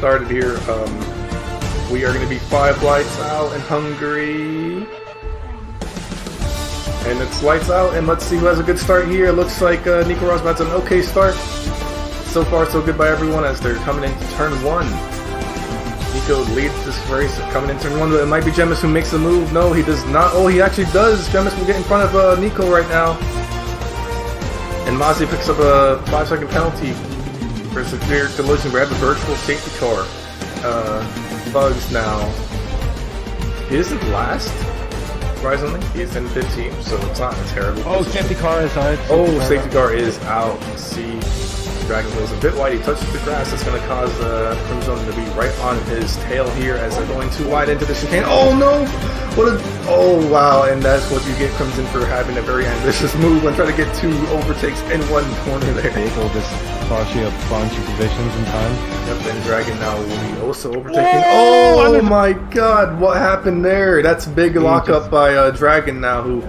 started here. We are going to be 5 lights out in Hungary. And it's lights out, and let's see who has a good start here. It looks like Nico Rosbad's an okay start. So far, so good by everyone as they're coming into turn 1. Nico leads this race coming in turn 1, but it might be Gemus who makes the move. No, he does not. Oh, he actually does. Gemus will get in front of Nico right now. And Mozzie picks up a 5-second penalty for a severe collision. We have a virtual safety car. Bugs now. He isn't last, surprisingly. He is in 15th, so it's not a terrible position. Safety car is out. Safety car is out. Let's see. Dragon goes a bit wide. He touches the grass. That's going to cause Crimson to be right on his tail here as they're going too wide into the chicane. Oh no! Oh wow! And that's what you get Crimson for having a very ambitious move and trying to get 2 overtakes in 1 corner there. Vehicle just cost you a bunch of positions in time. Yep, and Dragon now will be also overtaking. Oh my god! What happened there? That's big lockup by Dragon now, who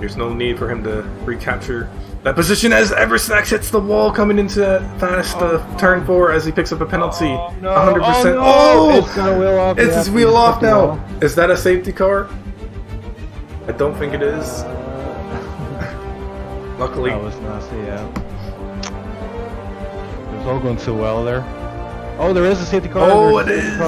there's no need for him to recapture that position as Eversnacks hits the wall coming into that fast turn 4 as he picks up a penalty. 100%. Oh! It's gonna wheel off. It's his wheel off now. Is that a safety car? I don't think it is. Luckily. That was nasty, yeah. It was all going so well there. Oh, there is a safety car. Oh, it is.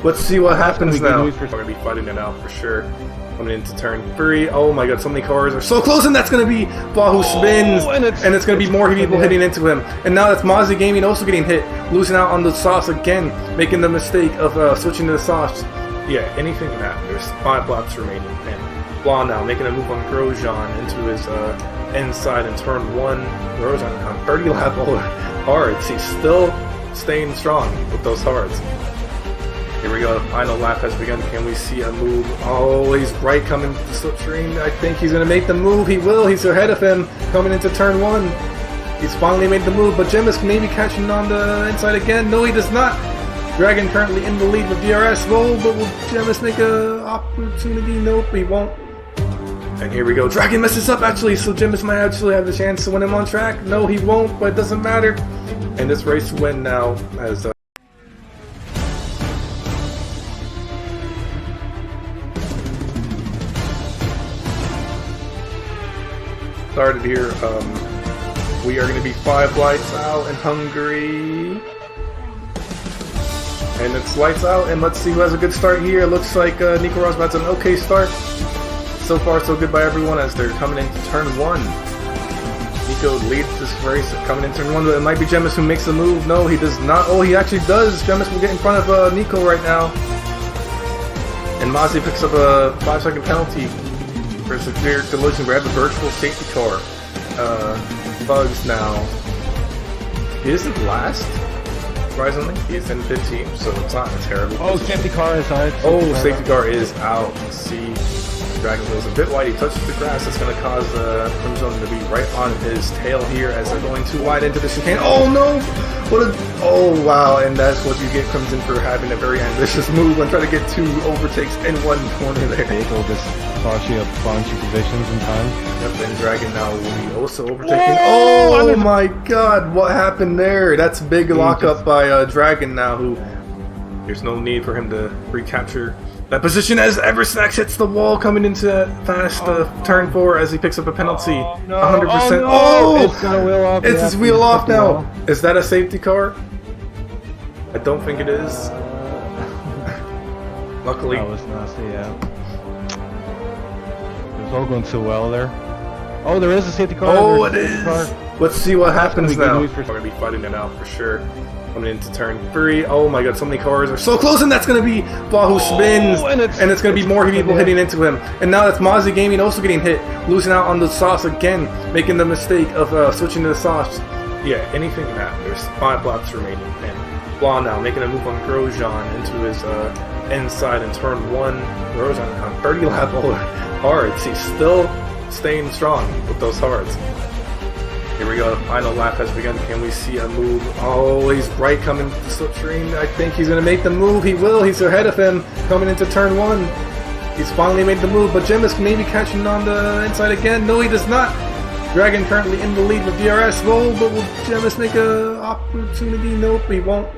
Let's see what happens now. We're going to be fighting it out for sure. Coming into turn 3. Oh my god, so many cars are so close, and that's going to be Blah who spins, and it's going to be more people hitting into him. And now that's Mozzie Gaming also getting hit, losing out on the sauce again, making the mistake of switching to the sauce. Yeah, anything can happen. There's 5 laps remaining, and Blah now making a move on Grosjean into his inside in turn 1. Grosjean on 30 lap hards. He's still staying strong with those hards. Here we go, the final lap has begun. Can we see a move? Oh, he's right coming to the slipstream. I think he's going to make the move. He will. He's ahead of him coming into turn 1. He's finally made the move, but Gemus maybe catching on the inside again. No, he does not. Dragon currently in the lead with DRS. Roll, but will Gemus make an opportunity? Nope, he won't. And here we go. Dragon messes up actually, so Gemus might actually have the chance to win him on track. No, he won't, but it doesn't matter. And this race win now as started here. We are going to be 5 lights out in Hungary. And it's lights out, and let's see who has a good start here. It looks like Nico Rosbad's an okay start. So far, so good by everyone as they're coming into turn 1. Nico go lead this race coming in turn 1, but it might be Gemis who makes the move. No, he does not. Oh, he actually does. Gemis will get in front of Nico right now. And Mozzie picks up a 5-second penalty for a severe collision. We have a virtual safety car. Bugs now. He isn't last, surprisingly. He's in 15th, so it's not a terrible position. Safety car is out. Safety car is out. See, Dragon goes a bit wide. He touches the grass. That's going to cause Crimson to be right on his tail here as they're going too wide into the chicane. Oh no! Oh wow! And that's what you get Crimson for having a very ambitious move and trying to get 2 overtakes in one corner there. Vehicle just cost you a bunch of positions in time. Yep, and Dragon now will be also overtaking. Oh my god! What happened there? That's big lockup by Dragon now. Who there's no need for him to recapture that position as Eversnax hits the wall coming into fast turn 4 as he picks up a penalty. 100%. It's gonna wheel off. It's his wheel off now. Is that a safety car? I don't think it is. Luckily. That was nasty, yeah. It was all going so well there. Oh, there is a safety car. Oh, it is. Let's see what happens now. We're going to be fighting it out for sure. Coming into turn 3. Oh my god, so many cars are so close, and that's going to be Blah who spins, and it's going to be more people hitting into him. And now that's Mozzie Gaming also getting hit, losing out on the sauce again, making the mistake of switching to the sauce. Yeah, anything can happen. There's 5 laps remaining, and Blah now making a move on Grosjean into his inside in turn 1. Grosjean on 30 lap hards. He's still staying strong with those hards. Here we go, the final lap has begun. Can we see a move? Oh, he's right coming to the slipstream. I think he's going to make the move. He will. He's ahead of him coming into turn 1. He's finally made the move, but Gemis maybe catching on the inside again. No, he does not. Dragon currently in the lead with DRS. Roll, but will Gemis make an opportunity? Nope, he won't.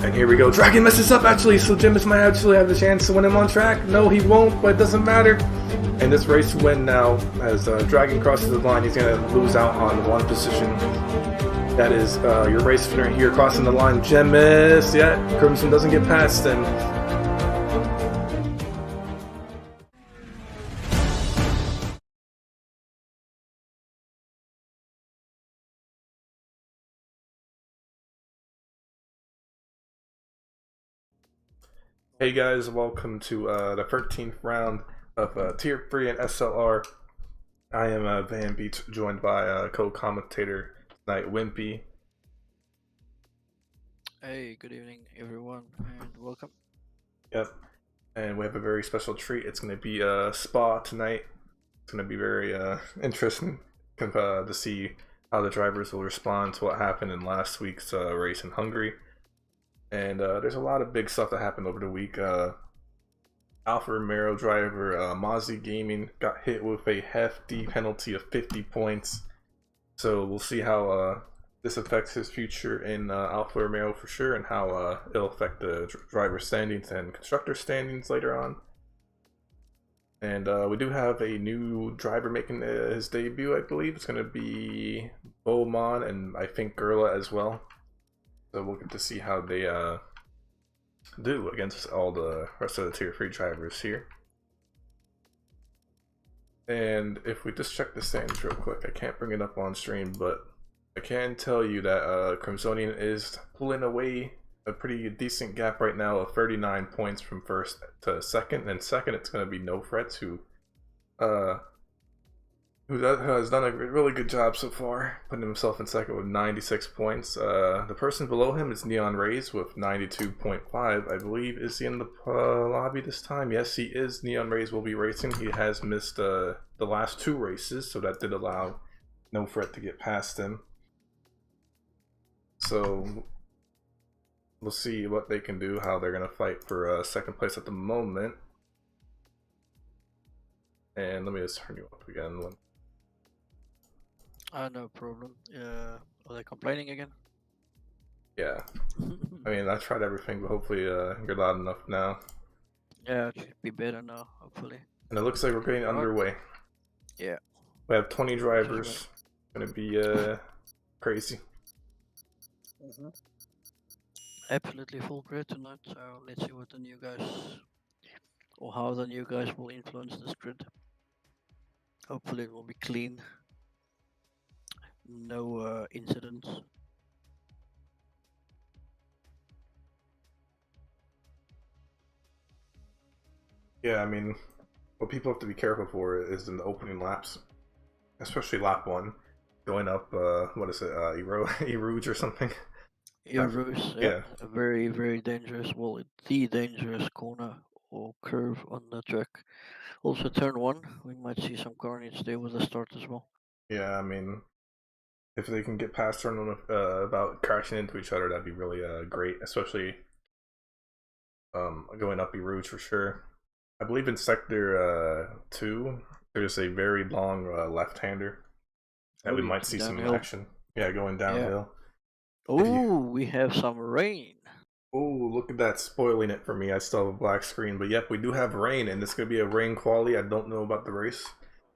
And here we go. Dragon messes up actually, so Gemis might actually have the chance to win him on track. No, he won't, but it doesn't matter. And this race win now, as Dragon crosses the line, he's going to lose out on 1 position. That is your race winner here crossing the line, Gemis. Yeah, Crimson doesn't get past him. Hey guys, welcome to the 13th round of Tier 3 and SLR. I am Van Beach, joined by co-commentator tonight, Wimpy. Hey, good evening everyone, and welcome. Yep, and we have a very special treat. It's going to be Spa tonight. It's going to be very interesting to see how the drivers will respond to what happened in last week's race in Hungary. And there's a lot of big stuff that happened over the week. Alfa Romeo driver Mozzie Gaming got hit with a hefty penalty of 50 points. So we'll see how this affects his future in Alfa Romeo for sure, and how it'll affect the driver standings and constructor standings later on. And we do have a new driver making his debut, I believe. It's going to be Bowman and I think Gerla as well. So we'll get to see how they do against all the rest of the Tier 3 drivers here. And if we just check the standings real quick, I can't bring it up on stream, but I can tell you that Crimsonian is pulling away a pretty decent gap right now of 39 points from first to second. And second, it's going to be No Frets, who has done a really good job so far, putting himself in second with 96 points. The person below him is Neon Rays with 92.5. I believe, is he in the lobby this time? Yes, he is. Neon Rays will be racing. He has missed the last 2 races, so that did allow No Fret to get past him. So we'll see what they can do, how they're going to fight for second place at the moment. And let me just turn you up again. No problem. Are they complaining again? Yeah. I mean, I tried everything, but hopefully you're loud enough now. Yeah, it should be better now, hopefully. And it looks like we're getting underway. Yeah. We have 20 drivers. It's gonna be crazy. Absolutely full grid tonight, so let's see what the new guys, or how the new guys will influence this grid. Hopefully it will be clean. no incidents. Yeah, I mean, what people have to be careful for is in the opening laps, especially lap 1, going up, what is it, Erouge or something? Eros, yeah, Yeah. a very, very dangerous, well, the dangerous corner or curve on the track. Also, turn 1, we might see some carnage there with the start as well. Yeah, I mean, if they can get past turn 1 about crashing into each other, that'd be really great, especially going up Erouge for sure. I believe in sector 2, there's a very long left-hander that we might see some action. Yeah, going downhill. Oh, we have some rain. Oh, look at that, spoiling it for me. I still have a black screen, but yep, we do have rain, and it's gonna be a rain quality. I don't know about the race,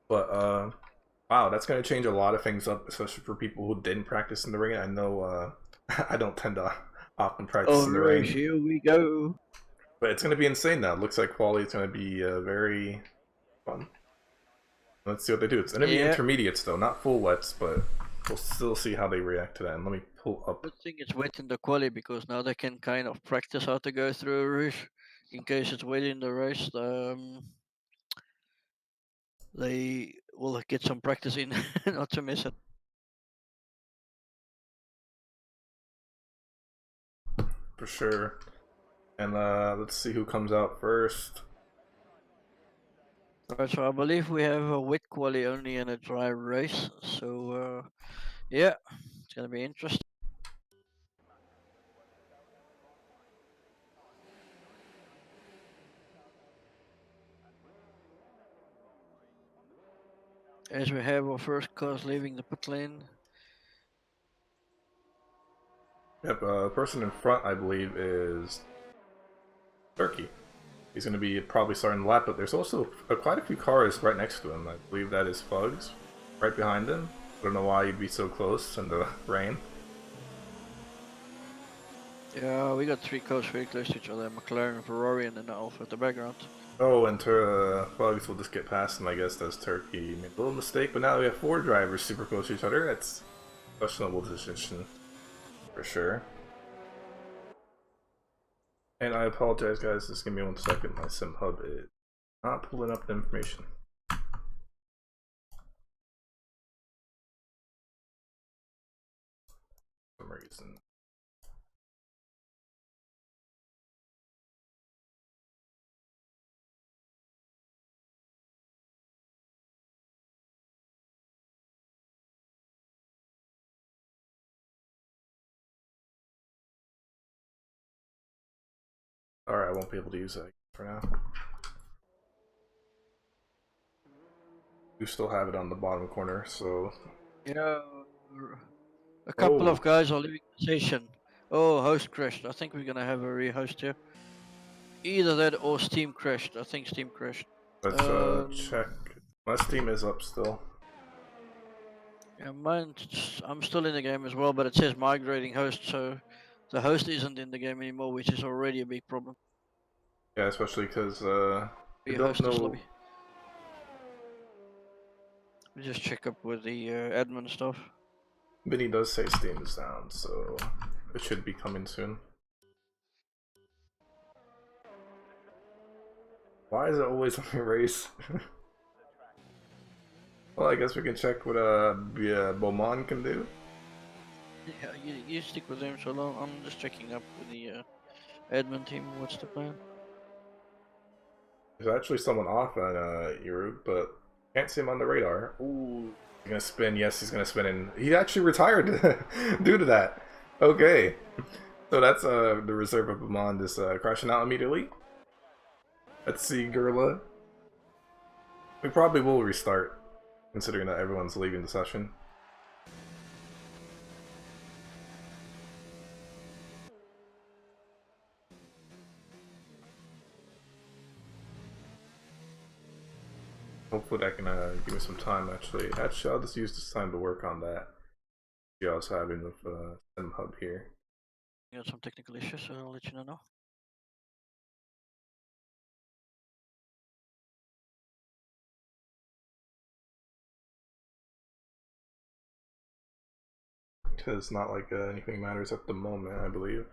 but wow, that's gonna change a lot of things up, especially for people who didn't practice in the rain. I know I don't tend to often practice in the rain. Here we go. But it's gonna be insane now. It looks like quality is gonna be very fun. Let's see what they do. It's gonna be intermediates though, not full wets, but we'll still see how they react to that. And let me pull up. Good thing it's wet in the quali because now they can kind of practice how to go through a rush in case it's wet in the race. They will get some practice in not to miss it. For sure. And let's see who comes out first. Right, so I believe we have a wet quali only and a dry race. So yeah, it's gonna be interesting. As we have our first cars leaving the pit lane. Yep, the person in front, I believe, is Turkey. He's going to be probably starting the lap, but there's also quite a few cars right next to him. I believe that is Fugs, right behind him. I don't know why he'd be so close in the rain. Yeah, we got 3 cars very close to each other, McLaren, Ferrari, and then the Alfa at the background. Oh, and Fugs will just get past him, I guess that's Turkey. Made a little mistake, but now we have 4 drivers super close to each other. That's a questionable decision, for sure. And I apologize, guys. Just give me 1 second. My sim hub is not pulling up the information. For some reason. Alright, I won't be able to use that for now. You still have it on the bottom corner, so... Yeah, a couple of guys are leaving the station. Oh, host crashed. I think we're gonna have a re-host here. Either that or Steam crashed. I think Steam crashed. Let's check. My Steam is up still. Yeah, mine. I'm still in the game as well, but it says migrating host, so the host isn't in the game anymore, which is already a big problem. Yeah, especially because I don't know. Lobby. We just check up with the admin stuff. Vinny does say Steam is down, so it should be coming soon. Why is it always on your race? Well, I guess we can check what Beaumont can do. Yeah, you stick with them so long. I'm just checking up with the admin team. What's the plan? There's actually someone off on Europe, but can't see him on the radar. Ooh, he's gonna spin. Yes, he's gonna spin, and he actually retired due to that. Okay, so that's the reserve of Beaumont is crashing out immediately. Let's see, Gurla. We probably will restart, considering that everyone's leaving the session. Hopefully that can give me some time, actually. I'll just use this time to work on that. See how I was having with Sim Hub here. We got some technical issues, so I'll let you know now. because not like anything matters at the moment, I believe.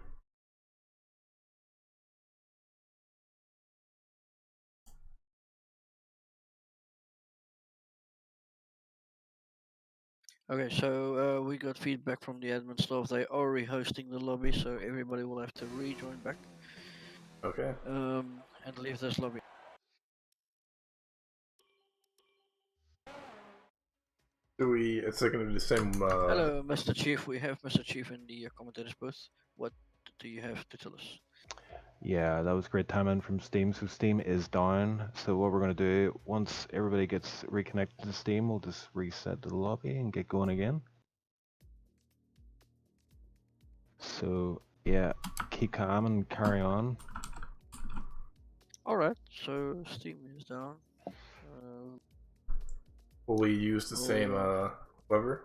Okay, so we got feedback from the admin staff. They are rehosting the lobby, so everybody will have to rejoin back. Okay. And leave this lobby. It's like gonna be the same. Hello, Mr. Chief. We have Mr. Chief in the commentators booth. What do you have to tell us? Yeah, that was great timing from Steam. So Steam is down. So what we're going to do, once everybody gets reconnected to Steam, we'll just reset the lobby and get going again. So yeah, keep calm and carry on. Alright, so Steam is down. Will we use the same lever?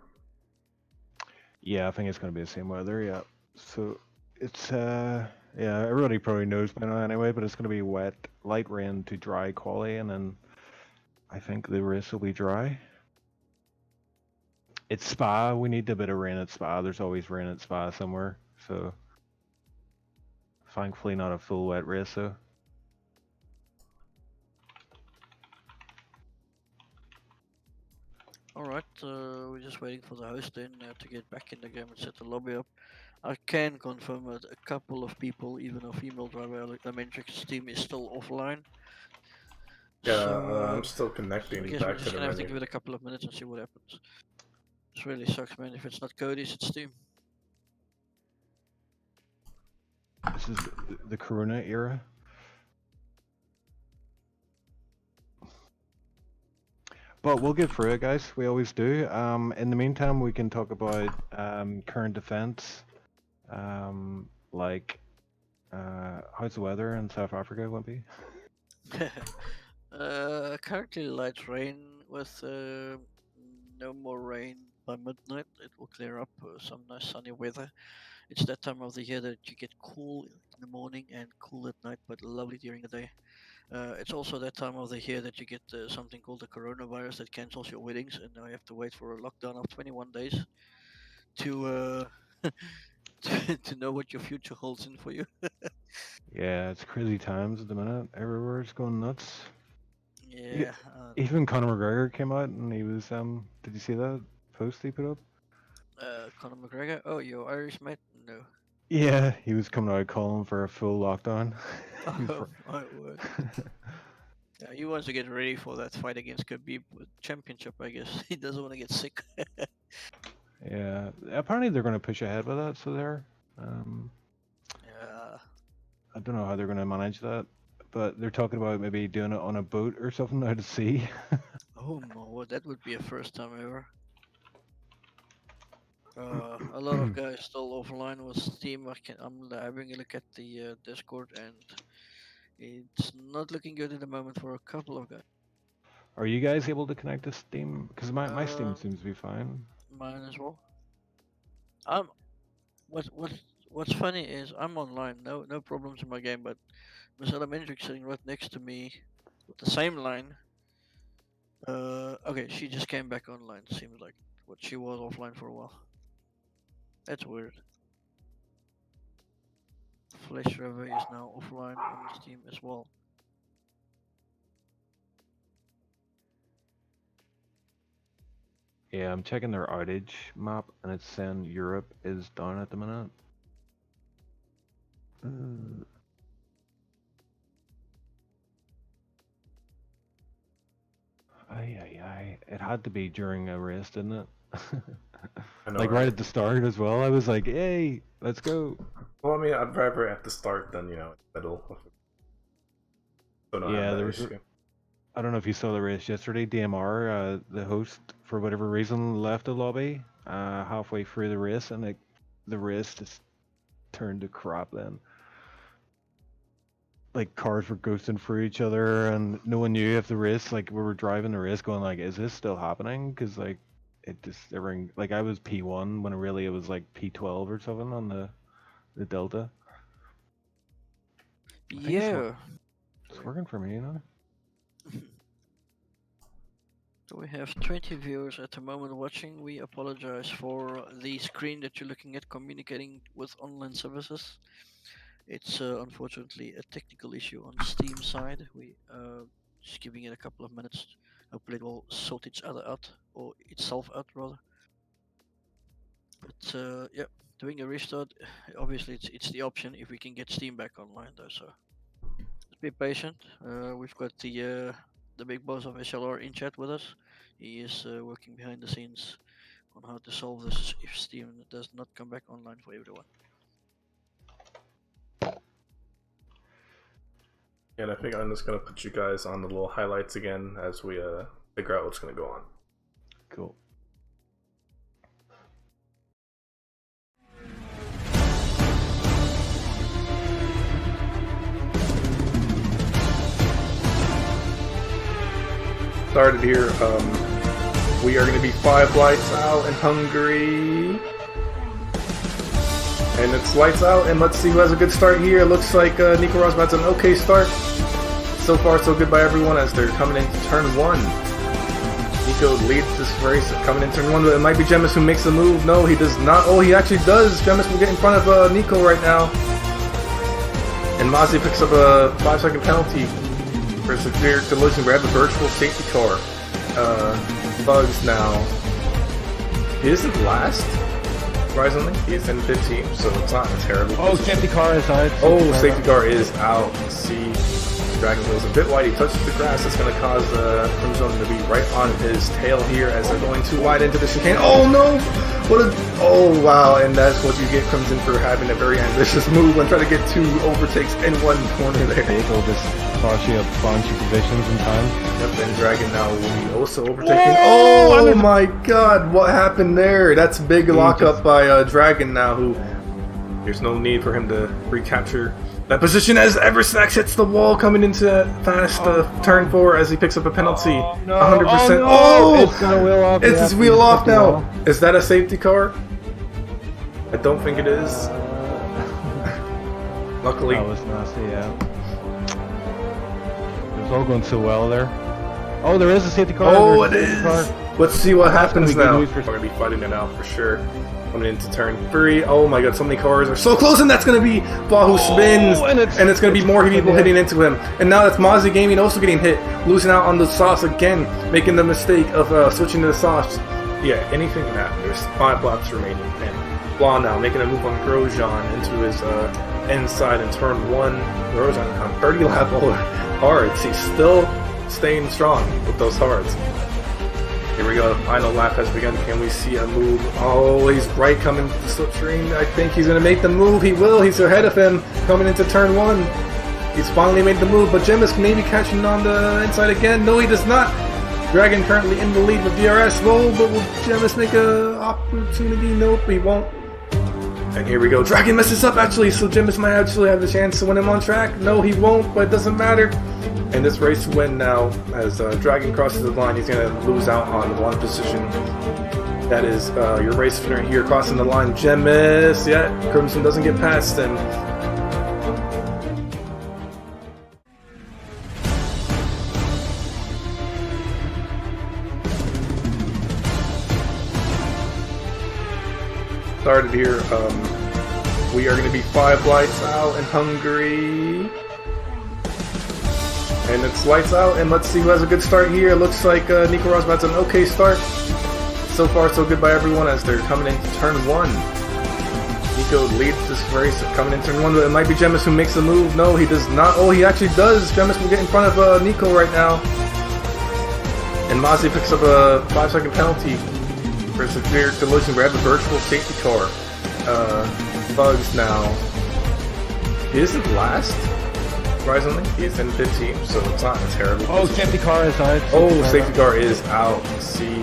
Yeah, I think it's going to be the same weather, yeah. So it's, yeah, everybody probably knows by now anyway, but it's going to be wet, light rain to dry quality, and then I think the rest will be dry. It's Spa, we need a bit of rain at Spa. There's always rain at Spa somewhere, so thankfully not a full wet race, though. Alright, we're just waiting for the host then to get back in the game and set the lobby up. I can confirm that a couple of people, even a female driver, Dimentrix team is still offline. Yeah, so, I'm still connecting I guess back we're to just the gonna have to menu. give it a couple of minutes and see what happens. This really sucks, man. If it's not Cody's, it's Steam. This is the Corona era. But we'll get through it, guys. We always do. In the meantime, we can talk about current events, like how's the weather in South Africa, Wimpy? Currently light rain with no more rain by midnight. It will clear up, some nice sunny weather. It's that time of the year that you get cool in the morning and cool at night, but lovely during the day. It's also that time of the year that you get something called the coronavirus that cancels your weddings, and now you have to wait for a lockdown of 21 days to to know what your future holds in for you. Yeah, it's crazy times at the minute. Everywhere's going nuts. Yeah. Even Conor McGregor came out and he was did you see that post he put up? Conor McGregor. Oh, your Irish mate? No. Yeah, he was coming out calling for a full lockdown. Oh my word. Yeah, he wants to get ready for that fight against Khabib with championship, I guess. He doesn't want to get sick. Yeah, apparently they're going to push ahead with that, so they're Yeah. I don't know how they're going to manage that, but they're talking about maybe doing it on a boat or something out at sea. Oh my word, that would be a first time ever. A lot of guys still offline with Steam. I'm having a look at the Discord, and it's not looking good at the moment for a couple of guys. Are you guys able to connect to Steam? Because my Steam seems to be fine. Mine as well. I'm what what's funny is I'm online, no problems in my game, but Miss Elementary sitting right next to me with the same line. Okay, she just came back online. Seems like what she was offline for a while. That's weird. Flash River is now offline on Steam as well. Yeah, I'm checking their outage map, and it's saying Europe is down at the minute. Aye. It had to be during a race, didn't it? Know, like right at the start as well. I was like, hey, let's go. Well, I mean, I'd rather at the start than, middle. Yeah, there was. I don't know if you saw the race yesterday. DMR, the host, for whatever reason, left the lobby halfway through the race, and the race just turned to crap then. Like cars were ghosting through each other, and no one knew if the race, like we were driving the race going like, is this still happening? Because like it just everything, like I was P1 when really it was like P12 or something on the Delta. Yeah. It's working for me, you know. We have 20 viewers at the moment watching. We apologize for the screen that you're looking at communicating with online services. It's unfortunately a technical issue on Steam side. We just giving it a couple of minutes. Hopefully it will sort each other out, or itself out rather. But yeah, doing a restart, obviously it's the option if we can get Steam back online though, so just be patient. We've got the big boss of SLR in chat with us. He is working behind the scenes on how to solve this if Steam does not come back online for everyone. And I think I'm just going to put you guys on the little highlights again as we figure out what's going to go on. Cool. Started here. We are going to be 5 lights out in Hungary. And it's lights out, and let's see who has a good start here. It looks like Nico Rosbad's an okay start. So far, so good by everyone as they're coming into turn 1. Nico leads this race coming into turn 1, but it might be Gemis who makes the move. No, he does not. Oh, he actually does. Gemis will get in front of Nico right now. And Mozzie picks up a 5-second penalty for severe collision. We have the virtual safety car. Bugs now. He isn't last. Surprisingly, he's in 15th, so it's not a terrible position. Safety car is out. Safety car is out. See, Dragon goes a bit wide. He touches the grass. That's going to cause Crimson to be right on his tail here as they're going too wide into the chicane. Oh no! Oh wow! And that's what you get Crimson for having a very ambitious move and trying to get 2 overtakes in one corner there. Vehicle just cost you a bunch of positions in time. Yep, and Dragon now will be also overtaking. Oh my god, what happened there? That's big lockup by Dragon now, who there's no need for him to recapture that position as Eversnax hits the wall coming into that fast turn 4 as he picks up a penalty. 100%. It's got a wheel off. It's his wheel off now. Is that a safety car? I don't think it is. Luckily. That was nasty, yeah. It was all going so well there. Oh, there is a safety car. Oh, it is. Let's see what happens now. We're going to be fighting it out for sure. Coming into turn 3. Oh my god, so many cars are so close, and that's going to be Blah who spins, and it's going to be more people hitting into him. And now that's Mozzie Gaming also getting hit, losing out on the sauce again, making the mistake of switching to the sauce. Yeah, anything can happen. There's 5 laps remaining, and Blah now making a move on Grosjean into his inside in turn 1. Grosjean on 30 lap hards. He's still staying strong with those hards. Here we go, the final lap has begun. Can we see a move? Oh, he's right coming to the slipstream. I think he's going to make the move. He will. He's ahead of him coming into turn 1. He's finally made the move, but Gemis maybe catching on the inside again. No, he does not. Dragon currently in the lead with DRS. Roll, but will Gemis make an opportunity? Nope, he won't. And here we go. Dragon messes up actually, so Gemis might actually have the chance to win him on track. No, he won't, but it doesn't matter. And this race win now, as Dragon crosses the line, he's going to lose out on one position. That is your race winner here crossing the line. Gemis, yeah, Crimson doesn't get past him. Started here. We are going to be 5 lights out in Hungary. And it's lights out, and let's see who has a good start here. It looks like Nico Rosbad's an okay start. So far, so good by everyone as they're coming into turn 1. Nico leads this race coming into turn 1, but it might be Gemis who makes the move. No, he does not. Oh, he actually does. Gemis will get in front of Nico right now. And Mozzie picks up a 5-second penalty for severe collision. We have the virtual safety car. Bugs now. He isn't last. Surprisingly, he's in 15th, so it's not a terrible position. Safety car is out. Safety car is out. See,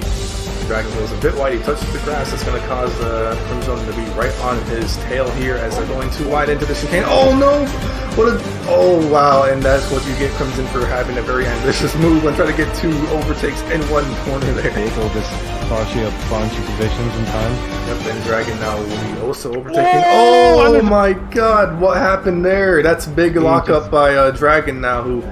Dragon goes a bit wide. He touches the grass. That's going to cause Crimson to be right on his tail here as they're going too wide into the chicane. Oh no! Oh wow! And that's what you get Crimson for having a very ambitious move and trying to get 2 overtakes in one corner there. Vehicle just cost you a bunch of positions in time. Yep, and Dragon now will be also overtaking. Oh my god, what happened there? That's big lockup by Dragon now, who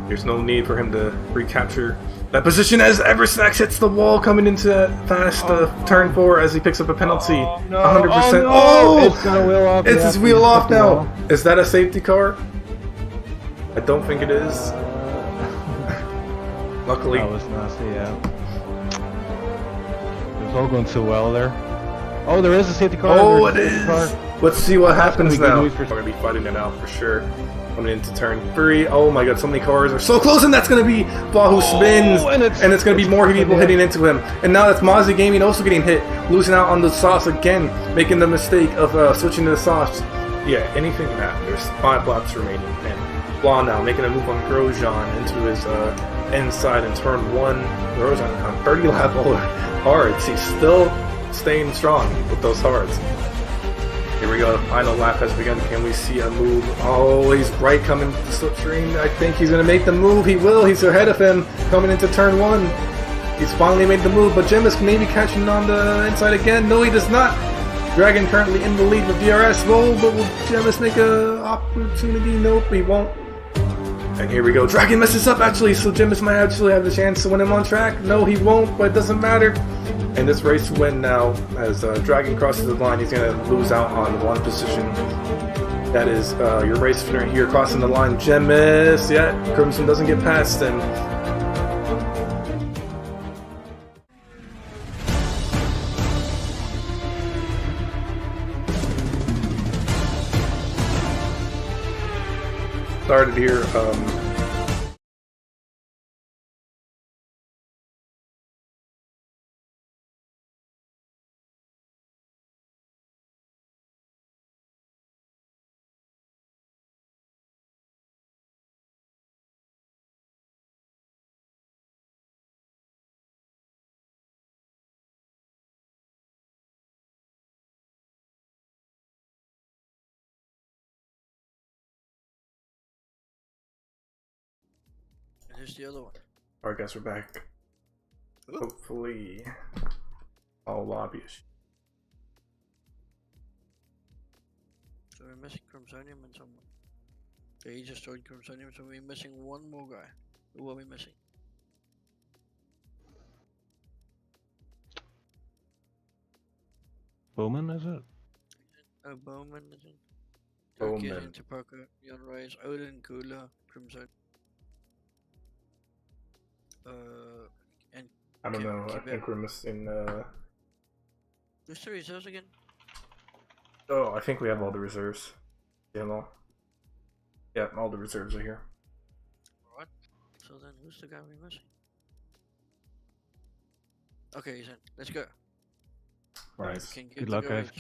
there's no need for him to recapture That position as Eversnax hits the wall coming into fast turn 4 as he picks up a penalty. 100%. Oh! It's got a wheel off. It's his wheel off now. Is that a safety car? I don't think it is. Luckily. That was nasty, yeah. It was all going so well there. Oh, there is a safety car. Oh, it is. Let's see what happens now. We're going to be fighting it out for sure. Coming into turn 3. Oh my god, so many cars are so close, and that's going to be Blah who spins, and it's going to be more people hitting into him. And now that's Mozzie Gaming also getting hit, losing out on the sauce again, making the mistake of switching to the sauce. Yeah, anything matters. 5 laps remaining, and Blah now making a move on Grosjean into his inside in turn 1. Grosjean on 30 lap hards. He's still staying strong with those hards. Here we go, the final lap has begun. Can we see a move? Oh, he's right coming to the slipstream. I think he's going to make the move. He will. He's ahead of him coming into turn 1. He's finally made the move, but Jim is maybe catching on the inside again. No, he does not. Dragon currently in the lead with DRS. Whoa, but will Jemis make an opportunity? Nope, he won't. And here we go. Dragon messes up actually, so Jemis might actually have the chance to win him on track. No, he won't, but it doesn't matter. And this race win now, as Dragon crosses the line, he's going to lose out on one position. That is your race winner here crossing the line. Jemis, yeah, Crimson doesn't get past him. Started here. Here's the other one. Alright guys, we're back. Ooh. Hopefully all lobbyish. So we're missing Crimsonium and someone. Okay, he just joined Crimsonium, so we're missing one more guy. Who are we missing? Bowman, is it? Bowman is in. Bowman. Into Parker, Jan Rice, Odin, Kula, Crimson. And I don't know, I think we're missing who's the reserves again? Oh, I think we have all the reserves. Yeah, all the reserves are here. Alright. So then who's the guy we're missing? Okay, he's in. Let's go. Nice. Good luck, guys.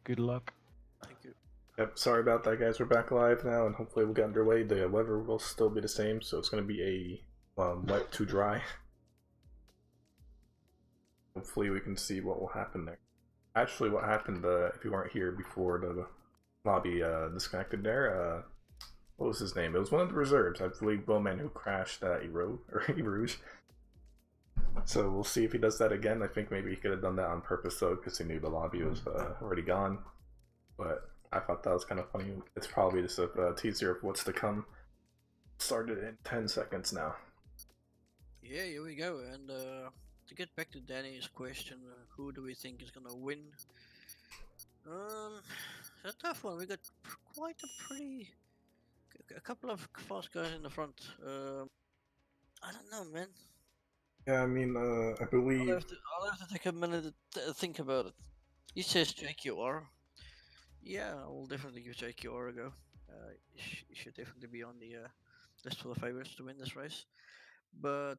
Good luck. Thank you. Yep, sorry about that guys, we're back live now and hopefully we'll get underway. The weather will still be the same, so it's going to be a wet to dry. Hopefully we can see what will happen there. Actually, what happened if you weren't here before the lobby disconnected there, what was his name? It was one of the reserves, I believe, Bowman, who crashed Erouge. So we'll see if he does that again. I think maybe he could have done that on purpose though, because he knew the lobby was already gone. But I thought that was kind of funny. It's probably just a teaser of what's to come. Started in 10 seconds now. Yeah, here we go. And to get back to Danny's question, who do we think is gonna win? It's a tough one. We got quite a couple of fast guys in the front. I don't know, man. Yeah, I mean, I believe I'll have to take a minute to think about it. He says JQR. Yeah, I will definitely give JQR a go. He should definitely be on the list for the favorites to win this race. But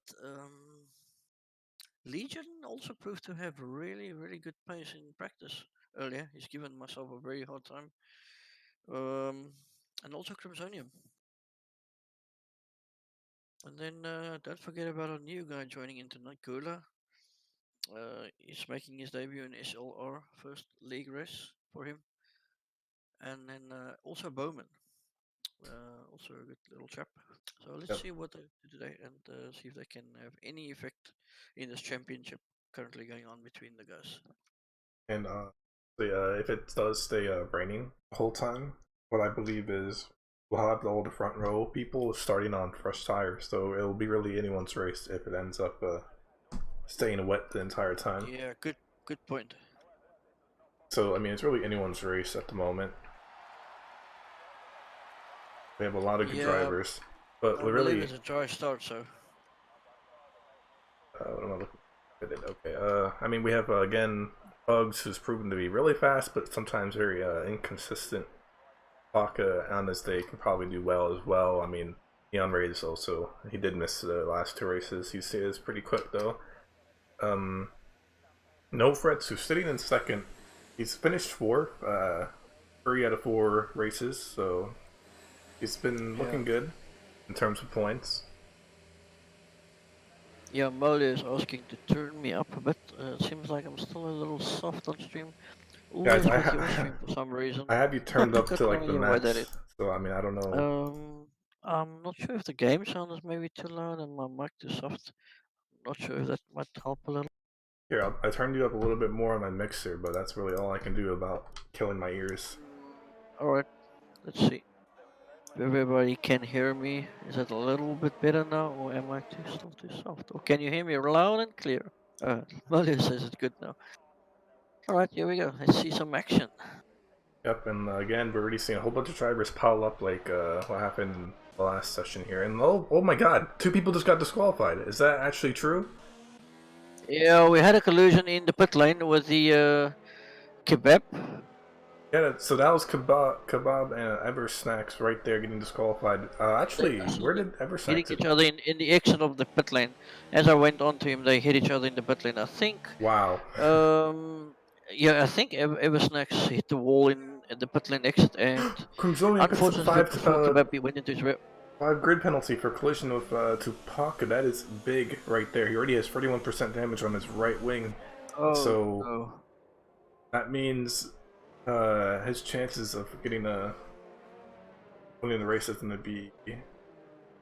Legion also proved to have really good pace in practice earlier. He's given myself a very hard time. And also Crimsonium. And then don't forget about our new guy joining into Nightcooler. He's making his debut in SLR, first league race for him. And then also Bowman. Also a good little chap. So let's see what they do today and see if they can have any effect in this championship currently going on between the guys. And if it does stay raining the whole time, what I believe is we'll have all the front row people starting on fresh tires, so it'll be really anyone's race if it ends up staying wet the entire time. Yeah, good point. So I mean, it's really anyone's race at the moment. We have a lot of good drivers, but I we believe really. it's a dry start, so. What am I looking at? Okay. I mean, we have again Bugs, who's proven to be really fast, but sometimes very inconsistent. Baka on this day can probably do well as well. I mean, Neon Rays also, he did miss the last 2 races. He stays pretty quick though. No Frets, who's sitting in second. He's finished 4th, 3 out of 4 races, so he's been looking good in terms of points. Yeah, Molly is asking to turn me up a bit. It seems like I'm still a little soft on stream. Guys, Always with your stream for some reason. I have you turned up Got to no like the idea why that max, is. so I mean, I don't know. I'm not sure if the game sound is maybe too loud and my mic too soft. Not sure if that might help a little. Here, I turned you up a little bit more on my mixer, but that's really all I can do about killing my ears. Alright, let's see. If everybody can hear me, is it a little bit better now, or am I still too soft? Or can you hear me loud and clear? Molly says it's good now. Alright, here we go. Let's see some action. Yep, and again, we're already seeing a whole bunch of drivers pile up like what happened in the last session here. And oh my god, 2 people just got disqualified. Is that actually true? Yeah, we had a collision in the pit lane with the kebab. Yeah, so that was Kebab and Ever Snacks right there getting disqualified. Actually, where did Ever Snacks hitting each other in the exit of the pit lane. As I went on to him, they hit each other in the pit lane. I think. Wow. Yeah, I think Ever Snacks hit the wall in the pit lane exit, and unfortunately, before Kebab went into his rear. 5 grid penalty for collision with Tupac. That is big right there. He already has 41% damage on his right wing. Oh, so no. that means his chances of getting winning the race is going to be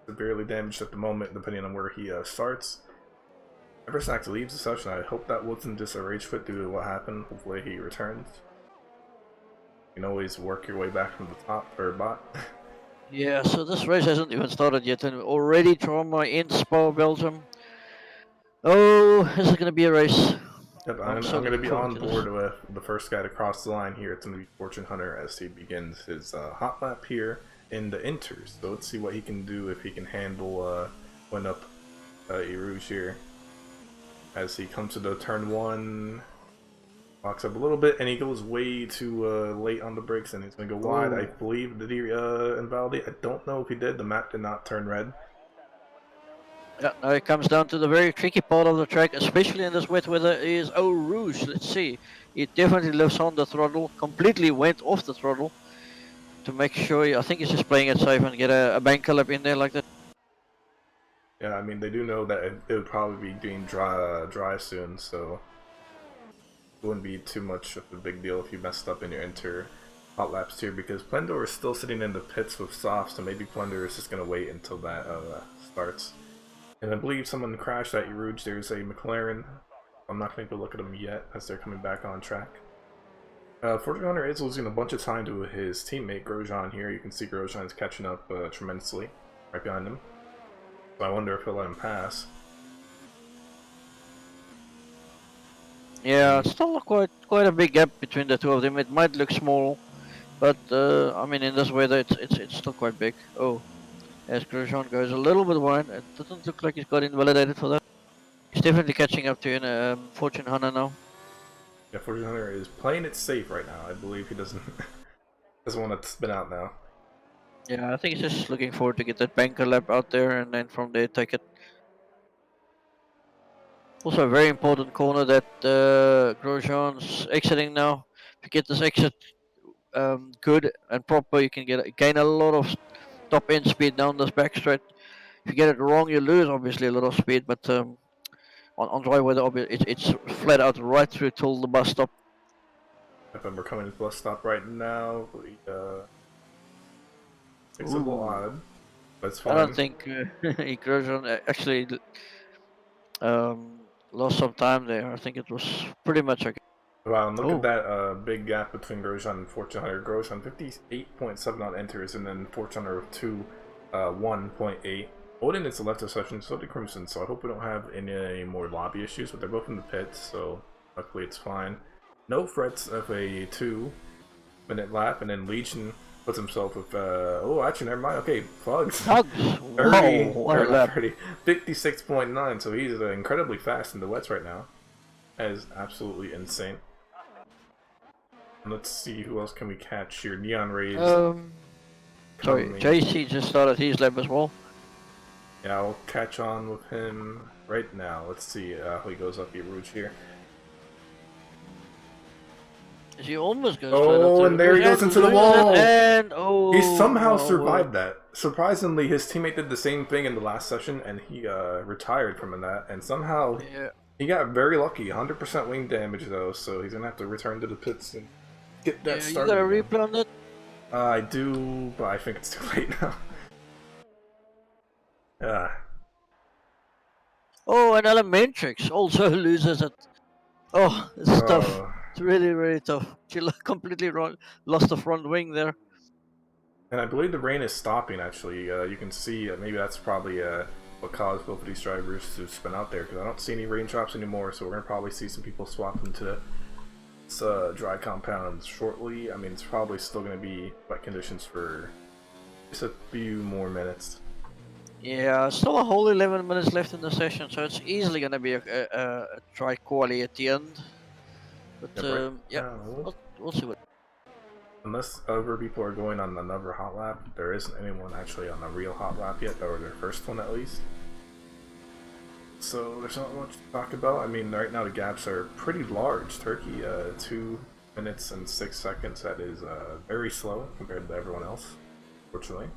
severely damaged at the moment, depending on where he starts. Eversnack leaves the session. I hope that wasn't just a rage quit due to what happened. Hopefully he returns. You can always work your way back from the top for a bot. Yeah, so this race hasn't even started yet, and already trauma in Spa, Belgium. Oh, this is going to be a race. Yep, I'm going to be on board with the first guy to cross the line here. It's going to be Fortune Hunter as he begins his hot lap here in the inters. So let's see what he can do, if he can handle went up Erouge here. As he comes to the turn 1, walks up a little bit, and he goes way too late on the brakes, and he's going to go wide. I believe, did he invalidate? I don't know if he did. The map did not turn red. Yeah, now it comes down to the very tricky part of the track, especially in this wet weather, is Eau Rouge. Let's see. It definitely lives on the throttle, completely went off the throttle to make sure. I think he's just playing it safe and get a banker lap in there like that. Yeah, I mean, they do know that it would probably be being dry soon, so it wouldn't be too much of a big deal if you messed up in your hot laps tier, because Plendor is still sitting in the pits with soft, so maybe Plendor is just going to wait until that starts. And I believe someone crashed at Erouge. There's a McLaren. I'm not going to go look at them yet as they're coming back on track. Fortune Hunter is losing a bunch of time to his teammate Grosjean here. You can see Grosjean is catching up tremendously right behind him. So I wonder if he'll let him pass. Yeah, it's still quite a big gap between the two of them. It might look small, but I mean, in this weather, it's still quite big. Oh. As Grosjean goes a little bit wide, it doesn't look like he's got invalidated for that. He's definitely catching up to Fortune Hunter now. Yeah, Fortune Hunter is playing it safe right now. I believe he doesn't want to spin out now. Yeah, I think he's just looking forward to get that banker lap out there, and then from there take it. Also a very important corner that Grosjean's exiting now. If you get this exit good and proper, you can gain a lot of top end speed down this back straight. If you get it wrong, you lose obviously a lot of speed, but on dry weather, it's flat out right through till the bus stop. If we're coming to the bus stop right now, it's a little odd, but it's fine. I don't think Grosjean actually lost some time there. I think it was pretty much okay. Wow, and look at that big gap between Grosjean and Fortune Hunter. Grosjean 58.7 on enters, and then Fortune Hunter 1.8. Odin is the left of session, so did Crimson, so I hope we don't have any more lobby issues, but they're both in the pits, so luckily it's fine. No frets of a 2-minute lap, and then Legion puts himself with, oh, actually, never mind, okay, Plugs. 56.9, so he's incredibly fast in the wets right now. That is absolutely insane. Let's see, who else can we catch here? Neon Rays. Sorry, JC just started his lap as well. Yeah, I'll catch on with him right now. Let's see how he goes up the Rouge here. He almost goes. Oh, and there he goes into the wall. And he somehow survived that. Surprisingly, his teammate did the same thing in the last session, and he retired from that. And somehow he got very lucky. 100% wing damage though, so he's gonna have to return to the pits and get that started. You got a replay on it? I do, but I think it's too late now. Oh, and Elementrix also loses it. Oh, it's tough. It's really, really tough. She completely lost the front wing there. And I believe the rain is stopping, actually. You can see, maybe that's probably what caused both of these drivers to spin out there, because I don't see any raindrops anymore, so we're going to probably see some people swap into dry compounds shortly. I mean, it's probably still going to be wet conditions for just a few more minutes. Yeah, still a whole 11 minutes left in the session, so it's easily going to be a dry quali at the end. But we'll see what. Unless other people are going on another hot lap, there isn't anyone actually on a real hot lap yet, or their first one at least. So there's not much to talk about. I mean, right now the gaps are pretty large. Turkey, 2 minutes and 6 seconds. That is very slow compared to everyone else, fortunately.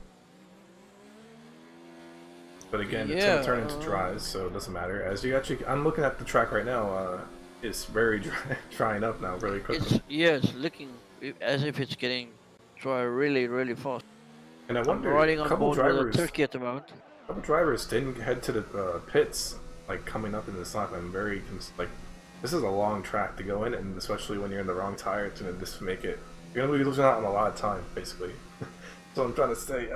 But again, it's going to turn into dries, so it doesn't matter. As you actually, I'm looking at the track right now. It's very drying up now, really quickly. It's looking as if it's getting dry really, really fast. And I wonder, a couple drivers, Turkey at the moment. A couple drivers didn't head to the pits, like coming up in this lap. I'm very like, this is a long track to go in, and especially when you're in the wrong tire, it's gonna just make it. You're gonna be losing out on a lot of time, basically. So I'm trying to stay.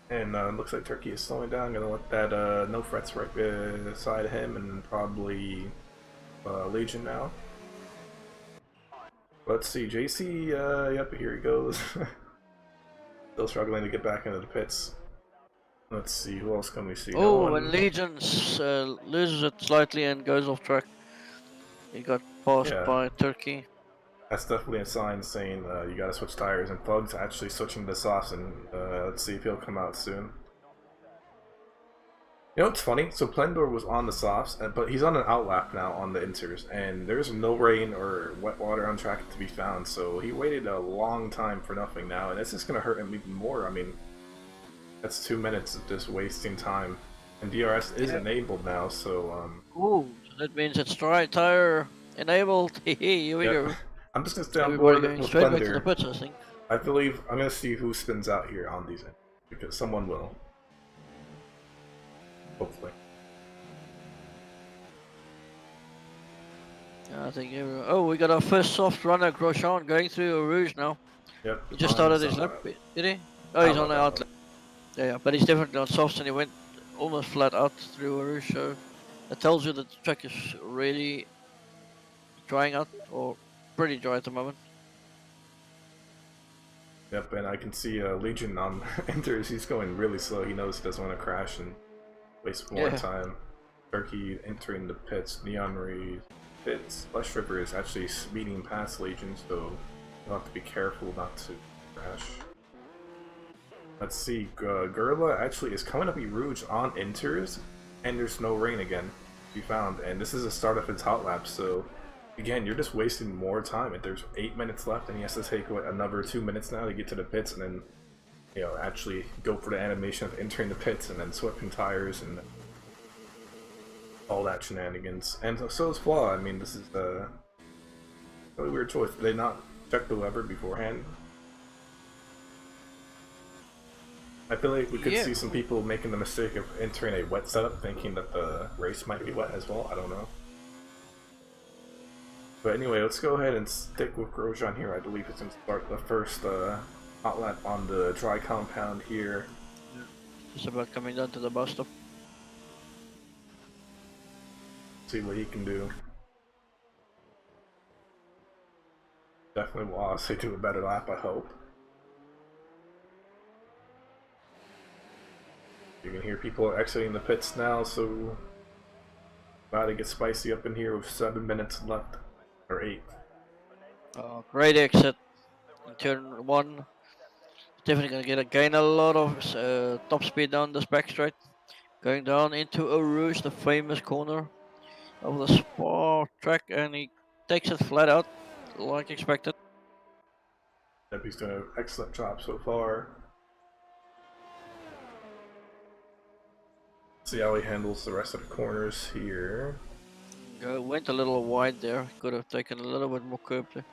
And looks like Turkey is slowing down. I'm gonna let that no frets right beside him, and probably Legion now. Let's see, JC, yep, here he goes. Still struggling to get back into the pits. Let's see, who else can we see? Oh, and Legion loses it slightly and goes off track. He got passed by Turkey. That's definitely a sign saying you gotta switch tires, and Pug's actually switching to softs, and let's see if he'll come out soon. You know what's funny? So Plendor was on the softs, but he's on an outlap now on the inters, and there's no rain or wet water on track to be found, so he waited a long time for nothing now, and it's just going to hurt him even more. I mean, that's 2 minutes of just wasting time, and DRS is enabled now, so... Ooh, so that means it's dry tire enabled. Here we go. I'm just going to stay on board with straight Plendor. back to the pits, I think. I believe I'm going to see who spins out here on these ends, because someone will. Hopefully. I think everyone... Oh, we got our first soft runner, Grosjean, going through a Rouge now. Yep. He just started his lap, did he? Oh, he's on the outlet. Yeah, but he's definitely on softs, and he went almost flat out through a Rouge, so that tells you that the track is really drying out, or pretty dry at the moment. Yep, and I can see Legion on enters. He's going really slow. He knows he doesn't want to crash and waste more time. Turkey entering the pits. Neon Rays pits. Flesh Ripper is actually speeding past Legion, so you'll have to be careful not to crash. Let's see. Gorilla actually is coming up in Rouge on enters, and there's no rain again to be found. And this is the start of his hot lap, so again, you're just wasting more time. If there's 8 minutes left, and he has to take another 2 minutes now to get to the pits, and then actually go for the animation of entering the pits and then swapping tires and all that shenanigans. And so is Flaw. I mean, this is a really weird choice. Did they not check the lever beforehand? I feel like we could see some people making the mistake of entering a wet setup, thinking that the race might be wet as well. I don't know. But anyway, let's go ahead and stick with Grosjean here. I believe it's going to start the first hot lap on the dry compound here. Just about coming down to the bus stop. See what he can do. Definitely will honestly do a better lap, I hope. You can hear people exiting the pits now, so about to get spicy up in here with 7 minutes left, or 8. Great exit in turn 1. Definitely gonna gain a lot of top speed down this back straight. Going down into Eau Rouge, the famous corner of the Spa track, and he takes it flat out, like expected. He's doing an excellent job so far. See how he handles the rest of the corners here. Went a little wide there, could have taken a little bit more curb there.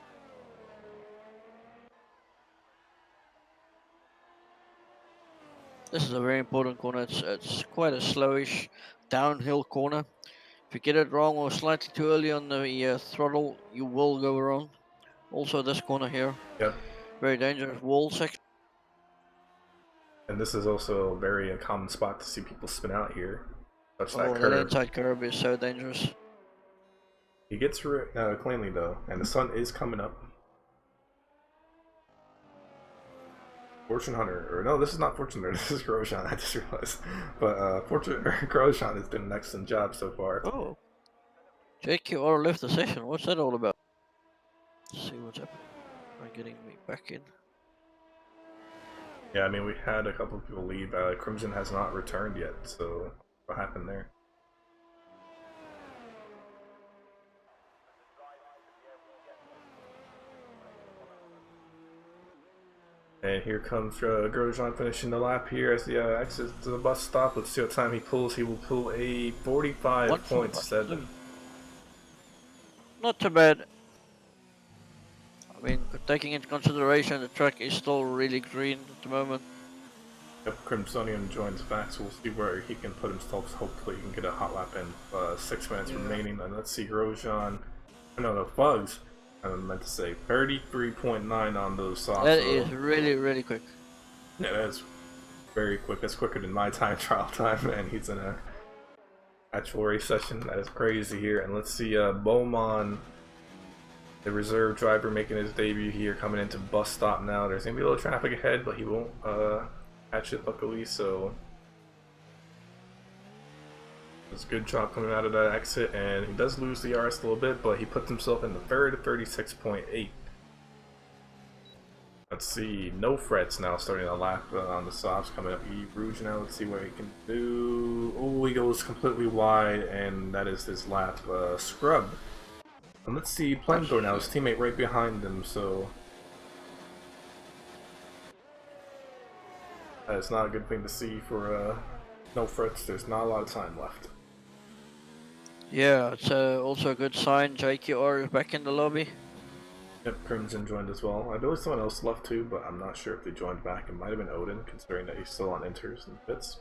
This is a very important corner. It's quite a slowish downhill corner. If you get it wrong or slightly too early on the throttle, you will go wrong. Also this corner here. Yep. Very dangerous wall section. And this is also a very common spot to see people spin out here. Touch that Oh, curve. that inside curve is so dangerous. He gets through it cleanly though, and the sun is coming up. Fortune Hunter, or no, this is not Fortune Hunter, this is Grosjean, I just realized. But Grosjean has done an excellent job so far. Oh. JQR left the session, what's that all about? Let's see what's up. I'm getting me back in. Yeah, I mean, we had a couple of people leave. Crimson has not returned yet, so what happened there? And here comes Grosjean finishing the lap here as he exits to the bus stop. Let's see what time he pulls. He will pull a 45.7. Not too bad. I mean, taking into consideration the track is still really green at the moment. If Crimsonian joins back, so we'll see where he can put himself. Hopefully he can get a hot lap in. 6 minutes remaining. And let's see Grosjean. No, the Bugs. I meant to say 33.9 on those softs. That is really, really quick. Yeah, that's very quick. That's quicker than my time trial time, and he's in a actual race session. That is crazy here. And let's see Beaumont, the reserve driver, making his debut here, coming into bus stop now. There's gonna be a little traffic ahead, but he won't catch it luckily, so it's a good job coming out of that exit. And he does lose the RS a little bit, but he puts himself in the third at 36.8. Let's see, no frets now starting a lap on the softs coming up. Rouge now, let's see what he can do. Oh, he goes completely wide, and that is his lap scrub. And let's see Plendor now, his teammate right behind him, so that is not a good thing to see for no frets. There's not a lot of time left. Yeah, it's also a good sign. JQR is back in the lobby. Yep, Crimson joined as well. I know someone else left too, but I'm not sure if they joined back. It might have been Odin, considering that he's still on inters and pits.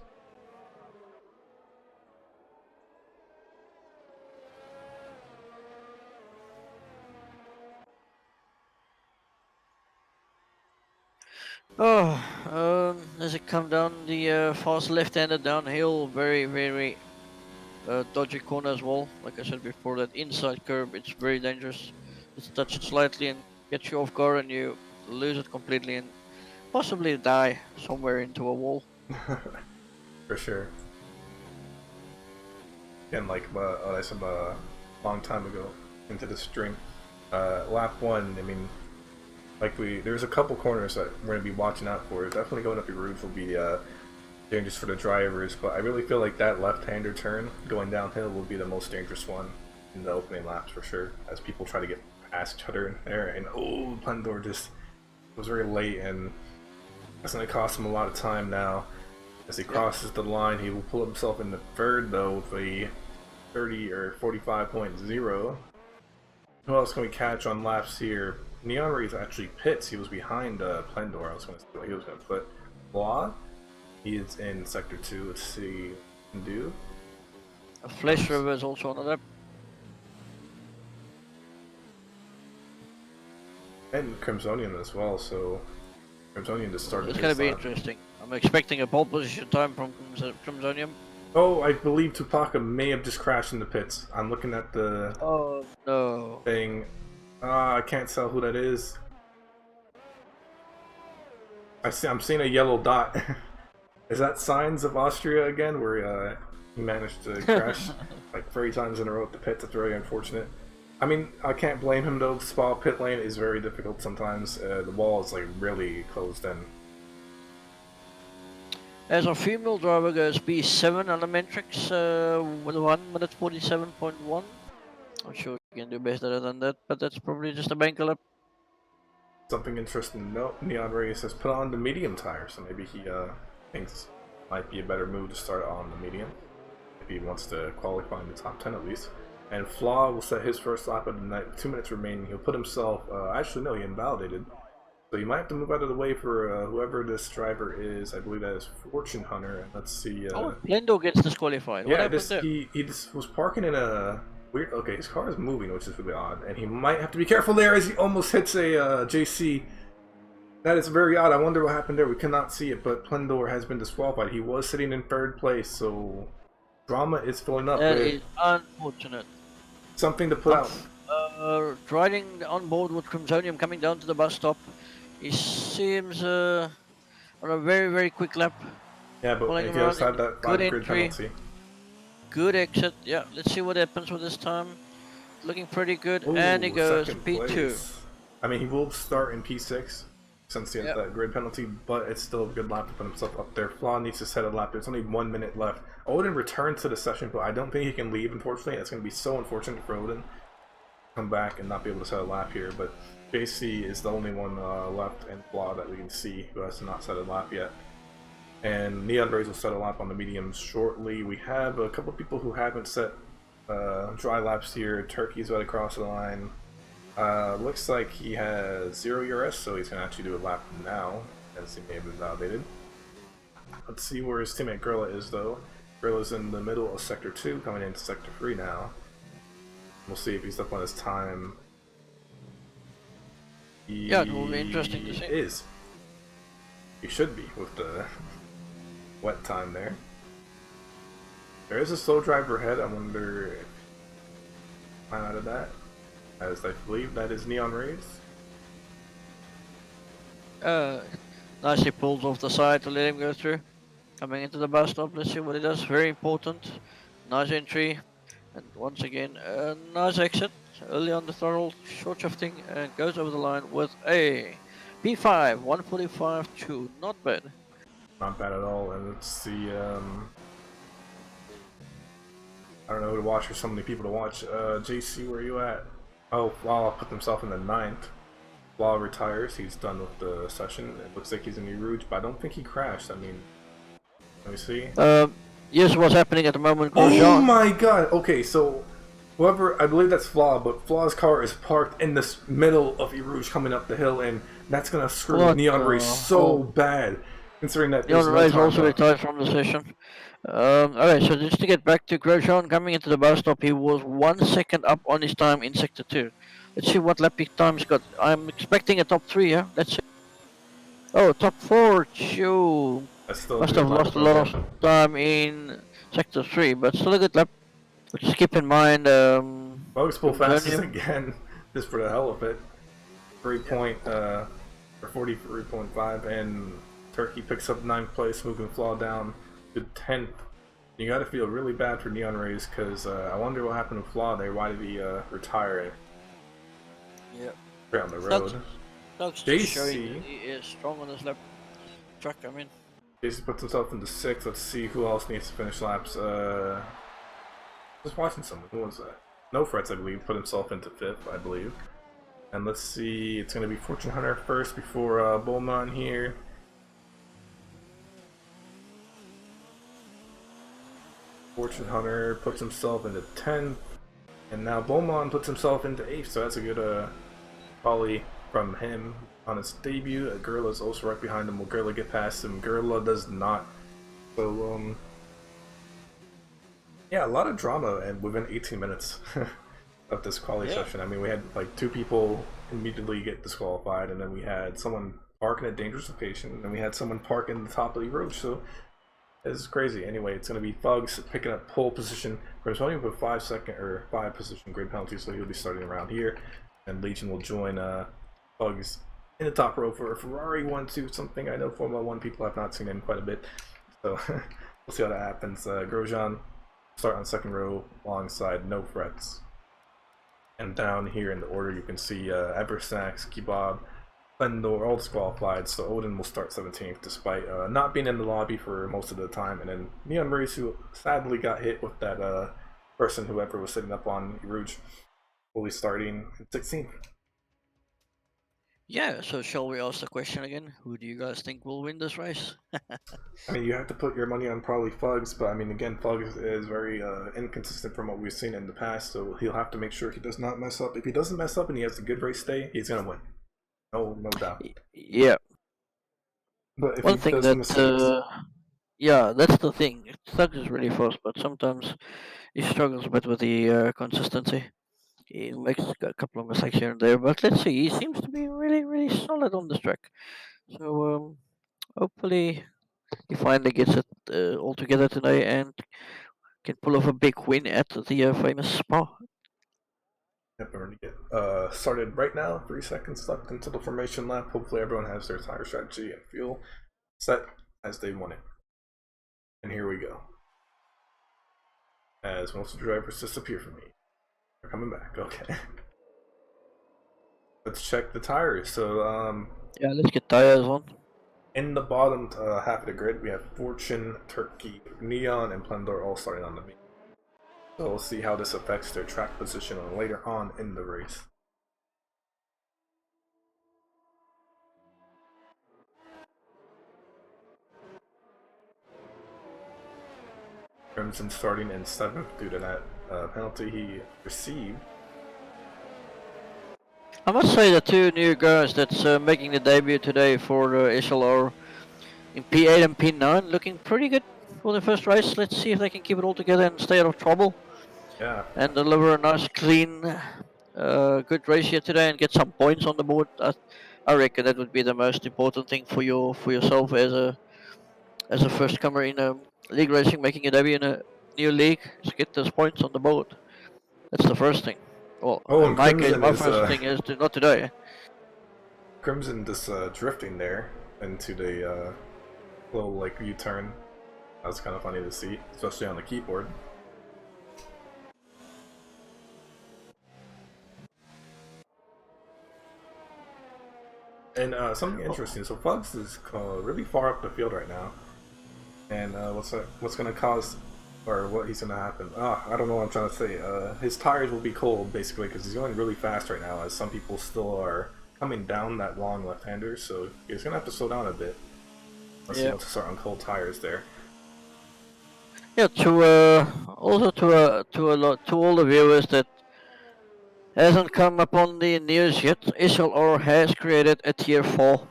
As it come down the fast left-handed downhill, very, very dodgy corner as well. Like I said before, that inside curve, it's very dangerous. Just touch it slightly and get you off guard, and you lose it completely and possibly die somewhere into a wall. For sure. Again, like what I said a long time ago into the stream, lap 1, I mean, like there's a couple corners that we're going to be watching out for. Definitely going up the route will be dangerous for the drivers, but I really feel like that left-hander turn going downhill will be the most dangerous one in the opening laps for sure, as people try to get past each other in there. And oh, Plendor just was very late, and that's going to cost him a lot of time now. As he crosses the line, he will pull himself into third though with a 30 or 45.0. Who else can we catch on laps here? Neon Rays actually pits. He was behind Plendor. I was going to see what he was going to put. Blah. He is in sector 2. Let's see what he can do. A Flash River is also on the lap. And Crimsonian as well, so Crimsonian just started. It's going to be interesting. I'm expecting a pole position time from Crimsonian. Oh, I believe Tupaka may have just crashed in the pits. I'm looking at the no thing. I can't tell who that is. I'm seeing a yellow dot. Is that signs of Austria again, where he managed to crash like 3 times in a row at the pits? That's very unfortunate. I mean, I can't blame him though. The Spa pit lane is very difficult sometimes. The wall is like really closed in. As our female driver goes B7 Elementrix with 1 minute 47.1. I'm sure you can do better than that, but that's probably just a banker lap. Something interesting to note, Neon Race has put on the medium tire, so maybe he thinks it might be a better move to start on the medium. If he wants to qualify in the top 10 at least. And Flaw will set his first lap of the night with 2 minutes remaining. He'll put himself, actually no, he invalidated. So you might have to move out of the way for whoever this driver is. I believe that is Fortune Hunter. And let's see. Lendo gets disqualified. What Yeah, happened there? he just was parking in a weird. Okay, his car is moving, which is really odd, and he might have to be careful there as he almost hits a JC. That is very odd. I wonder what happened there. We cannot see it, but Plendor has been disqualified. He was sitting in 3rd place, so drama is filling up. That is unfortunate. Something to put out. Riding on board with Crimsonium coming down to the bus stop. He seems on a very quick lap. Yeah, but he does have that 5 grid penalty. Good exit. Yeah, let's see what happens with this time. Looking pretty good. Ooh, and he goes P2. P2. I mean, he will start in P6 since he has that grid penalty, but it's still a good lap to put himself up there. Flaw needs to set a lap. There's only 1 minute left. Odin returns to the session, but I don't think he can leave, unfortunately. It's going to be so unfortunate for Odin. Come back and not be able to set a lap here, but JC is the only one left in Flaw that we can see who has not set a lap yet. And Neon Rays will set a lap on the mediums shortly. We have a couple people who haven't set dry laps here. Turkey's about to cross the line. Looks like he has 0 ERS, so he's going to actually do a lap now, as he may have been validated. Let's see where his teammate Gorilla is, though. Gorilla's in the middle of Sector 2, coming into Sector 3 now. We'll see if he's up on his time. Yeah, it will be interesting to see. He is. He should be, with the wet time there. There is a slow driver ahead. I wonder if I'm out of that, as I believe that is Neon Rays. Nicely pulls off the side to let him go through. Coming into the bus stop, let's see what he does. Very important. Nice entry. And once again, a nice exit. Early on the throttle, short shifting, and goes over the line with a P5, 145.2. Not bad. Not bad at all. And let's see, I don't know who to watch or so many people to watch. JC, where are you at? Oh, Flaw put himself in the 9th. Flaw retires. He's done with the session. It looks like he's in New Rouge, but I don't think he crashed. I mean, let me see. Yes, what's happening at the moment? Oh my god! Okay, so whoever, I believe that's Flaw, but Flaw's car is parked in the middle of Rouge coming up the hill, and that's gonna screw Neon Race so bad, considering that Neon Race also retired from the session. Alright, so just to get back to Grosjean coming into the bus stop, he was 1 second up on his time in Sector 2. Let's see what lap time's got. I'm expecting a top 3, yeah? Let's see. Oh, top 4, Chew. Must have lost a lot of time in Sector 3, but still a good lap. But just keep in mind, Bugs pull fastest again, just for the hell of it. 43.5, and Turkey picks up 9th place, moving Flaw down to 10th. You gotta feel really bad for Neon Rays, because I wonder what happened to Flaw there. Why did he retire? Yep. Right on the road. JC, he is strong on his lap track, I mean. JC puts himself into 6th. Let's see who else needs to finish laps. Just watching someone. Who was that? No Frets, I believe, put himself into 5th, I believe. And let's see, it's going to be Fortune Hunter first before Beaumont here. Fortune Hunter puts himself into 10th. And now Beaumont puts himself into 8th, so that's a good volley from him on his debut. Gorilla's also right behind him. Will Gorilla get past him? Gorilla does not. So, yeah, a lot of drama and within 18 minutes. of this quali session. I mean, we had like 2 people immediately get disqualified, and then we had someone park in a dangerous location, and then we had someone park in the top of the road. So it's crazy. Anyway, it's going to be Fugs picking up pole position. There's only with 5 position grid penalty, so he'll be starting around here, and Legion will join Fugs in the top row for a Ferrari 1-2, something I know Formula 1 people have not seen in quite a bit. So we'll see how that happens. Grosjean start on second row alongside No Frets. And down here in the order you can see Eversnax, Kebab, Splendor, all disqualified, so Odin will start 17th despite not being in the lobby for most of the time. And then Neon Race, who sadly got hit with that person, whoever was sitting up on Rouge, will be starting 16th. Yeah, so shall we ask the question again? Who do you guys think will win this race? I mean, you have to put your money on probably Fugs, but I mean, again, Fugs is very inconsistent from what we've seen in the past, so he'll have to make sure he does not mess up. If he doesn't mess up and he has a good race day, he's gonna win. No doubt. Yeah. But if One he thing does that, mistakes, yeah, that's the thing. Suggs is really fast, but sometimes he struggles a bit with the consistency. He makes a couple of mistakes here and there, but let's see. He seems to be really, really solid on this track. So hopefully he finally gets it all together today and can pull off a big win at the famous Spa. yep, we're gonna get started right now. 3 seconds left until the formation lap. Hopefully everyone has their tire strategy and fuel set as they want it. And here we go. As most of the drivers disappear from me. They're coming back, okay. Let's check the tires. So yeah, let's get tires on. in the bottom half of the grid, we have Fortune, Turkey, Neon, and Splendor all starting on the main. So we'll see how this affects their track position later on in the race. Crimson starting in 7th due to that penalty he received. I must say the 2 new guys that's making the debut today for SLR in P8 and P9 looking pretty good for the first race. Let's see if they can keep it all together and stay out of trouble. Yeah. And deliver a nice, clean, good race here today and get some points on the board. I reckon that would be the most important thing for yourself as a first comer in league racing, making a debut in a new league. Is get those points on the board. That's the first thing. Well, in my case, my first thing is not today. Crimson just drifting there into the little like U-turn. That was kind of funny to see, especially on the keyboard. And something interesting. So Fugs is really far up the field right now, and what's going to cause, or what he's going to happen? I don't know what I'm trying to say. His tires will be cold basically because he's going really fast right now. As some people still are coming down that long left-hander, so he's going to have to slow down a bit. Unless he wants to start on cold tires there. Yeah. Also to all the viewers that hasn't come upon the news yet, SLR has created a Tier 4.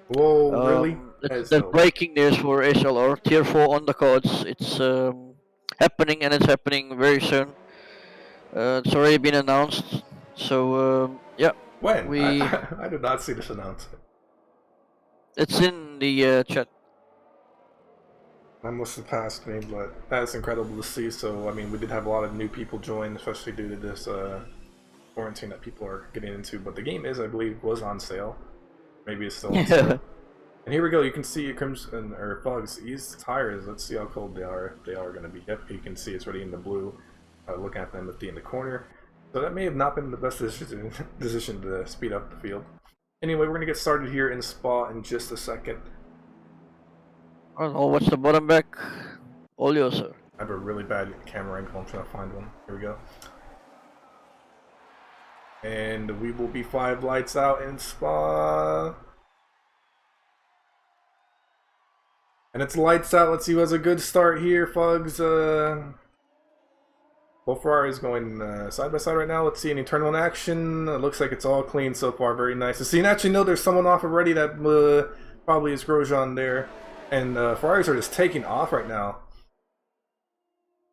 Whoa, really? That's breaking news for SLR. Tier 4 on the cards. It's happening, and it's happening very soon. It's already been announced. So, yeah. When? I did not see this announcement. It's in the chat. I must have passed me, but that's incredible to see. So, I mean, we did have a lot of new people join, especially due to this quarantine that people are getting into, but the game I believe was on sale. Maybe it's still on sale. And here we go. You can see Crimson or Fugs. These tires. Let's see how cold they are. They are going to be. Yep, you can see it's already in the blue. Looking at them in the corner. So that may have not been the best decision to speed up the field. Anyway, we're going to get started here in Spa in just a second. Oh, what's the bottom back? All yours, sir. I have a really bad camera angle. I'm trying to find one. Here we go. And we will be 5 lights out in Spa. And it's lights out. Let's see who has a good start here, Fugs. Both Ferraris going side by side right now. Let's see any turn one action. It looks like it's all clean so far. Very nice to see. And actually, no, there's someone off already that probably is Grosjean there. And Ferraris are just taking off right now.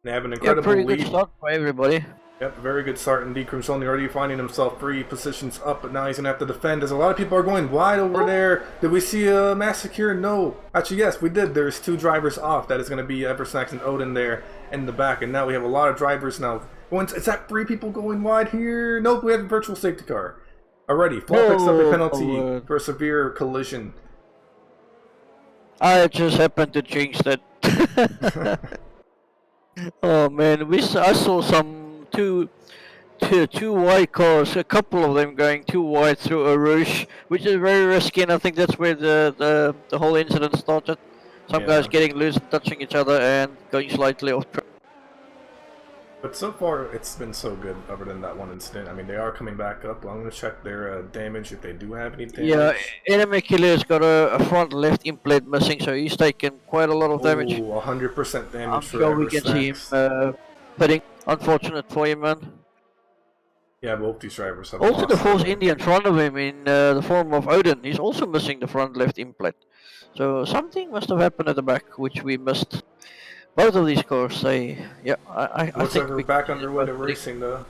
They have an incredible pretty lead. good start for everybody. Yep, very good start indeed. Crimson already finding himself 3 positions up, but now he's going to have to defend as a lot of people are going wide over there. Did we see a massacre? No. Actually, yes, we did. There's 2 drivers off. That is going to be Eversnacks and Odin there in the back. And now we have a lot of drivers now. Is that 3 people going wide here? Nope, we have a virtual safety car. Already, Flaw picks up a penalty for a severe collision. I just happened to change that. Oh man, I saw some two wide cars, a couple of them going too wide through a rouge, which is very risky, and I think that's where the whole incident started. Some guys getting loose and touching each other and going slightly off track. But so far, it's been so good, other than that one incident. I mean, they are coming back up. I'm going to check their damage, if they do have any damage. Yeah, Enemy Killer's got a front left implant missing, so he's taken quite a lot of damage. 100% damage I'm for sure we can see him putting. Unfortunate for you, man. Yeah, both these drivers have also the Force India in front of him in the form of Odin. He's also missing the front left implant. So something must have happened at the back, which we missed. Both of these cars, I looks think like we're back underway to racing the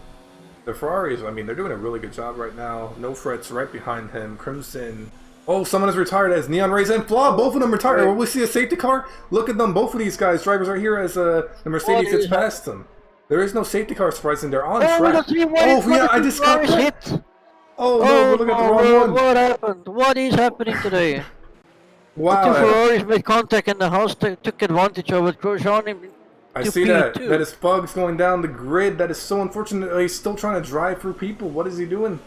Ferraris. I mean, they're doing a really good job right now. No frets right behind him. Crimson. Oh, someone is retired as Neon Rays and Flaw. Both of them retired. Will we see a safety car? Look at them. Both of these guys, drivers, are here as the Mercedes gets past them. There is no safety car, surprising. They're on track. Yeah, I just got hit. Oh no, we're looking at the wrong one. What happened? What is happening today? Wow. The 2 Ferraris made contact and the house took advantage of it. Grosjean I see that. That is Bugs going down the grid. That is so unfortunate. He's still trying to drive through people. What is he doing?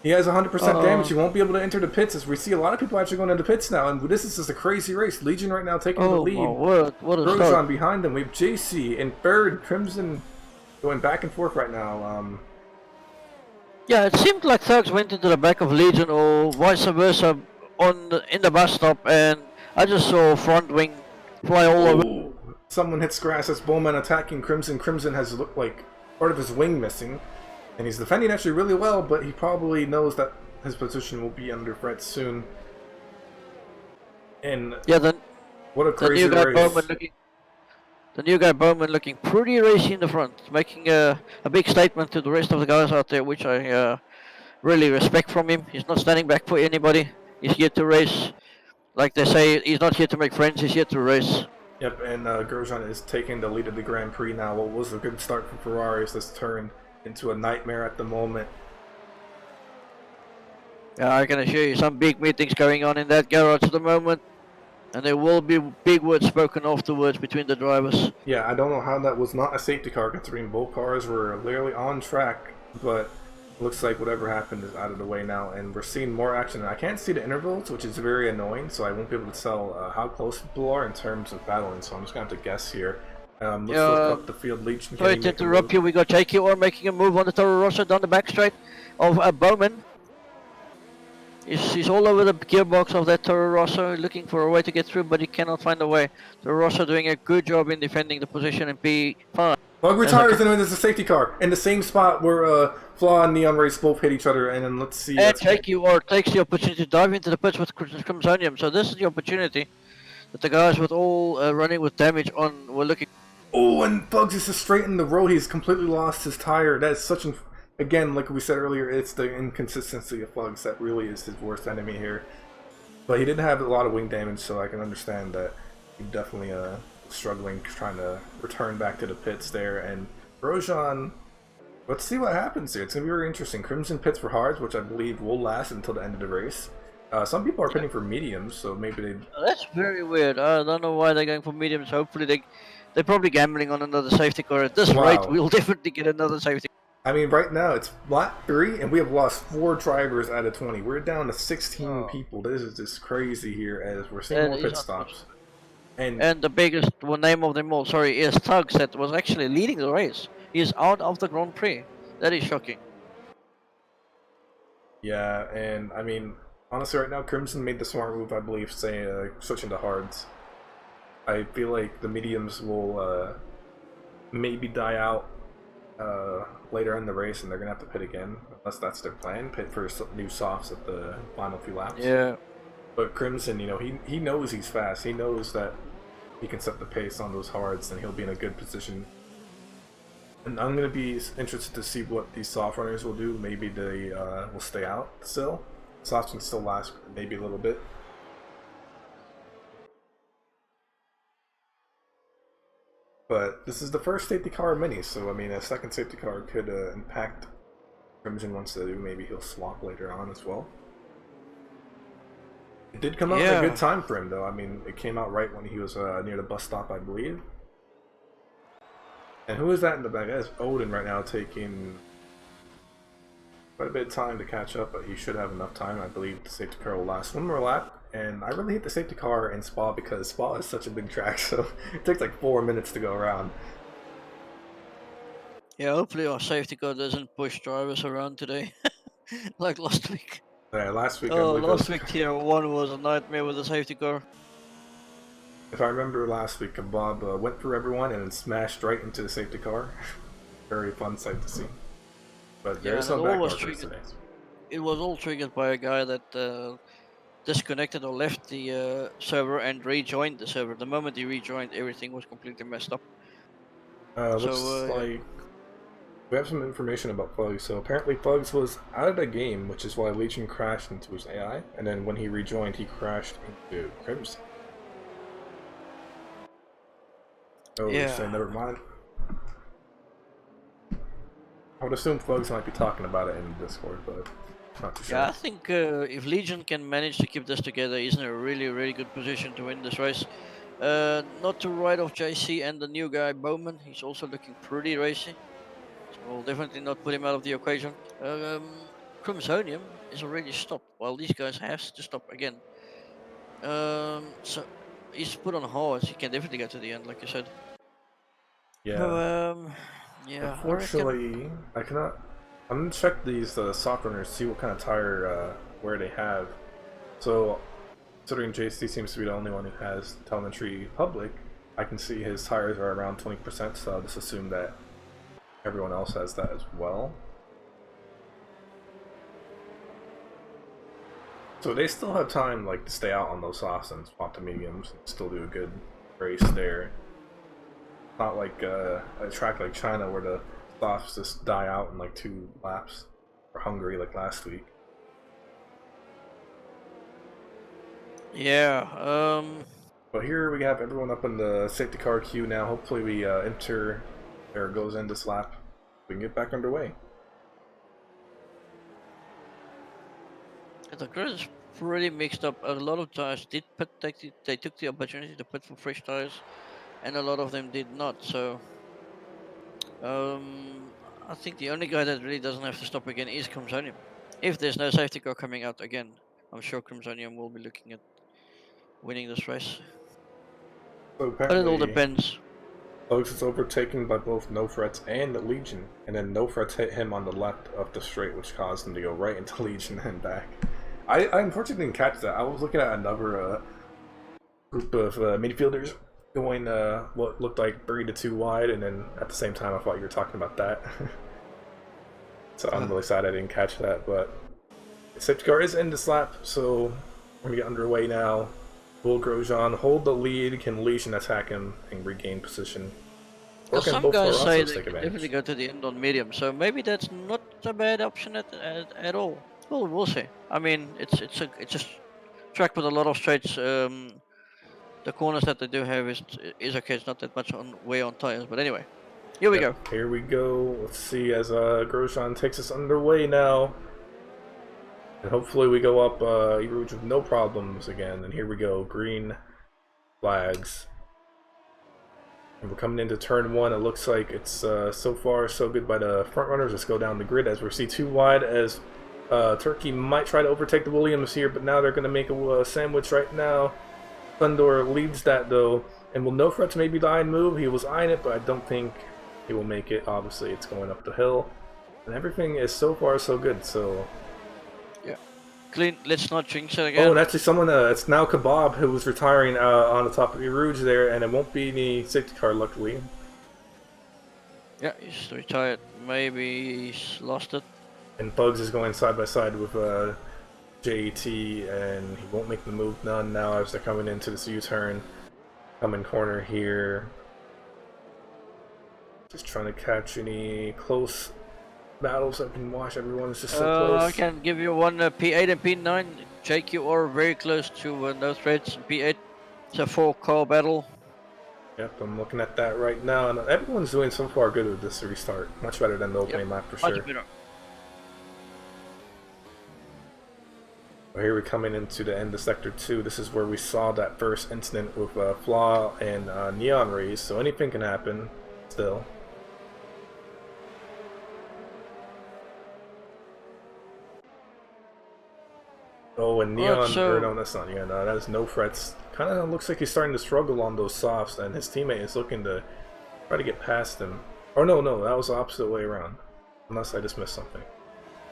He has 100% damage. He won't be able to enter the pits. As we see a lot of people actually going into pits now. And this is just a crazy race. Legion right now taking the lead. What a Grosjean behind them. We have JC in third. Crimson going back and forth right now. Yeah, it seemed like Thugs went into the back of Legion or vice versa in the bus stop, and I just saw front wing fly all over. Someone hits grass. That's Bowman attacking Crimson. Crimson has looked like part of his wing missing, and he's defending actually really well, but he probably knows that his position will be under threat soon. And yeah, then what a crazy race. The new guy Bowman looking pretty racy in the front, making a big statement to the rest of the guys out there, which I really respect from him. He's not standing back for anybody. He's here to race. Like they say, he's not here to make friends, he's here to race. Yep, and Grosjean is taking the lead of the Grand Prix now. What was a good start for Ferraris has turned into a nightmare at the moment. Yeah, I can assure you some big meetings going on in that garage at the moment. And there will be big words spoken afterwards between the drivers. Yeah, I don't know how that was not a safety car, considering both cars were literally on track, but looks like whatever happened is out of the way now, and we're seeing more action. I can't see the intervals, which is very annoying, so I won't be able to tell how close people are in terms of battling, so I'm just going to have to guess here. Let's look up the field. Legion. Sorry to interrupt you, we got JKR making a move on the Toro Rosso down the back straight of Bowman. He's all over the gearbox of that Toro Rosso, looking for a way to get through, but he cannot find a way. Toro Rosso doing a good job in defending the position in P5. Bug retires, and then there's a safety car in the same spot where Flaw and Neon Race both hit each other, and then let's see. And JKR takes the opportunity to dive into the pits with Crimsonium, so this is the opportunity that the guys with all running with damage on were looking. Oh, and Bugs is just straight in the road. He's completely lost his tire. That is such an... Again, like we said earlier, it's the inconsistency of Bugs that really is his worst enemy here. But he did have a lot of wing damage, so I can understand that he definitely struggling trying to return back to the pits there. And Grosjean, let's see what happens here. It's going to be very interesting. Crimson pits for hards, which I believe will last until the end of the race. Some people are pitting for mediums, so maybe they... That's very weird. I don't know why they're going for mediums. Hopefully they're probably gambling on another safety car. At this rate, we'll definitely get another safety car. I mean, right now it's lap 3, and we have lost 4 drivers out of 20. We're down to 16 people. This is just crazy here as we're seeing more pit stops. And the biggest name of them all, is Tugs that was actually leading the race. He is out of the Grand Prix. That is shocking. Yeah, and I mean, honestly, right now Crimson made the smart move, I believe, saying switching to hards. I feel like the mediums will maybe die out later in the race, and they're gonna have to pit again, unless that's their plan. Pit for new softs at the final few laps. Yeah. But Crimson, you know, he knows he's fast. He knows that he can set the pace on those hards, and he'll be in a good position. And I'm going to be interested to see what these soft runners will do. Maybe they will stay out still. Softs can still last maybe a little bit. But this is the first safety car mini, so I mean a second safety car could impact Crimson once they do. Maybe he'll swap later on as well. It did come out in a good time for him though. I mean, it came out right when he was near the bus stop, I believe. And who is that in the back? That is Odin right now, taking quite a bit of time to catch up, but he should have enough time. I believe the safety car will last one more lap. And I really hate the safety car in Spa because Spa is such a big track, so it takes like 4 minutes to go around. Yeah, hopefully our safety car doesn't push drivers around today, like last week. Yeah, last week. Oh, last week Tier 1 was a nightmare with the safety car. If I remember last week, Bob went through everyone and then smashed right into the safety car. Very fun sight to see. But there's some background today. It was all triggered by a guy that disconnected or left the server and rejoined the server. The moment he rejoined, everything was completely messed up. Looks like we have some information about Pugs. So apparently Pugs was out of the game, which is why Legion crashed into his AI, and then when he rejoined, he crashed into Crimson. Oh, yeah. So never mind. I would assume Pugs might be talking about it in Discord, but not too sure. Yeah, I think if Legion can manage to keep this together, he's in a really, really good position to win this race. Not to write off JC and the new guy Bowman. He's also looking pretty racy. So we'll definitely not put him out of the equation. Crimsonium is already stopped, while these guys have to stop again. So he's put on hard. He can definitely go to the end, like you said. Yeah. So, yeah. Unfortunately, I cannot. I'm gonna check these soft runners, see what kind of tire wear they have. So, considering JC seems to be the only one who has telemetry public, I can see his tires are around 20%. So I'll just assume that everyone else has that as well. So they still have time, like, to stay out on those softs and swap to mediums and still do a good race there. Not like a track like China where the softs just die out in like 2 laps, or Hungary like last week. Yeah. But here we have everyone up in the safety car queue now. Hopefully we enter or goes in this lap. We can get back underway. The grid is pretty mixed up. A lot of tires did put. They took the opportunity to put for fresh tires, and a lot of them did not. So, I think the only guy that really doesn't have to stop again is Crimsonium. If there's no safety car coming out again, I'm sure Crimsonium will be looking at winning this race. So but it all depends. Oaks is overtaken by both No Frets and the Legion, and then No Frets hit him on the left of the straight, which caused him to go right into Legion and back. I unfortunately didn't catch that. I was looking at another group of midfielders going what looked like 3 to 2 wide, and then at the same time I thought you were talking about that. So I'm really sad I didn't catch that, but the safety car is in this lap, so we're gonna get underway now. Will Grosjean hold the lead? Can Legion attack him and regain position? Or can some guys say they can definitely go to the end on medium, so maybe that's not a bad option at all. Well, we'll see. I mean, it's a track with a lot of straights. The corners that they do have is okay. It's not that much on wear on tires, but anyway, here we go. Here we go. Let's see as Grosjean takes us underway now. And hopefully we go up Erouge with no problems again. And here we go, green flags. And we're coming into turn 1. It looks like it's so far so good by the front runners. Let's go down the grid as we see 2 wide as Turkey might try to overtake the Williams here, but now they're going to make a sandwich right now. Thundor leads that though, and will No Frets maybe die and move? He was eyeing it, but I don't think he will make it. Obviously, it's going up the hill. And everything is so far so good, so... Yeah. Clean, let's not jinx it again. Oh, and actually someone, it's now Kebab who was retiring on the top of the Rouge there, and it won't be any safety car, luckily. Yeah, he's retired. Maybe he's lost it. And Bugs is going side by side with JT, and he won't make the move none now as they're coming into this U-turn. Coming corner here. Just trying to catch any close battles I can watch. Everyone is just so close. I can give you one P8 and P9. JQR very close to no threats. P8, it's a 4-car battle. Yep, I'm looking at that right now, and everyone's doing so far good with this restart. Much better than the opening lap for sure. Much better. Well, here we're coming into the end of Sector 2. This is where we saw that first incident with Flaw and Neon Rays, so anything can happen still. Oh, and Neon, or no, that's not Neon, that is No Frets. Kind of looks like he's starting to struggle on those softs, and his teammate is looking to try to get past him. Oh, no, that was the opposite way around. Unless I just missed something.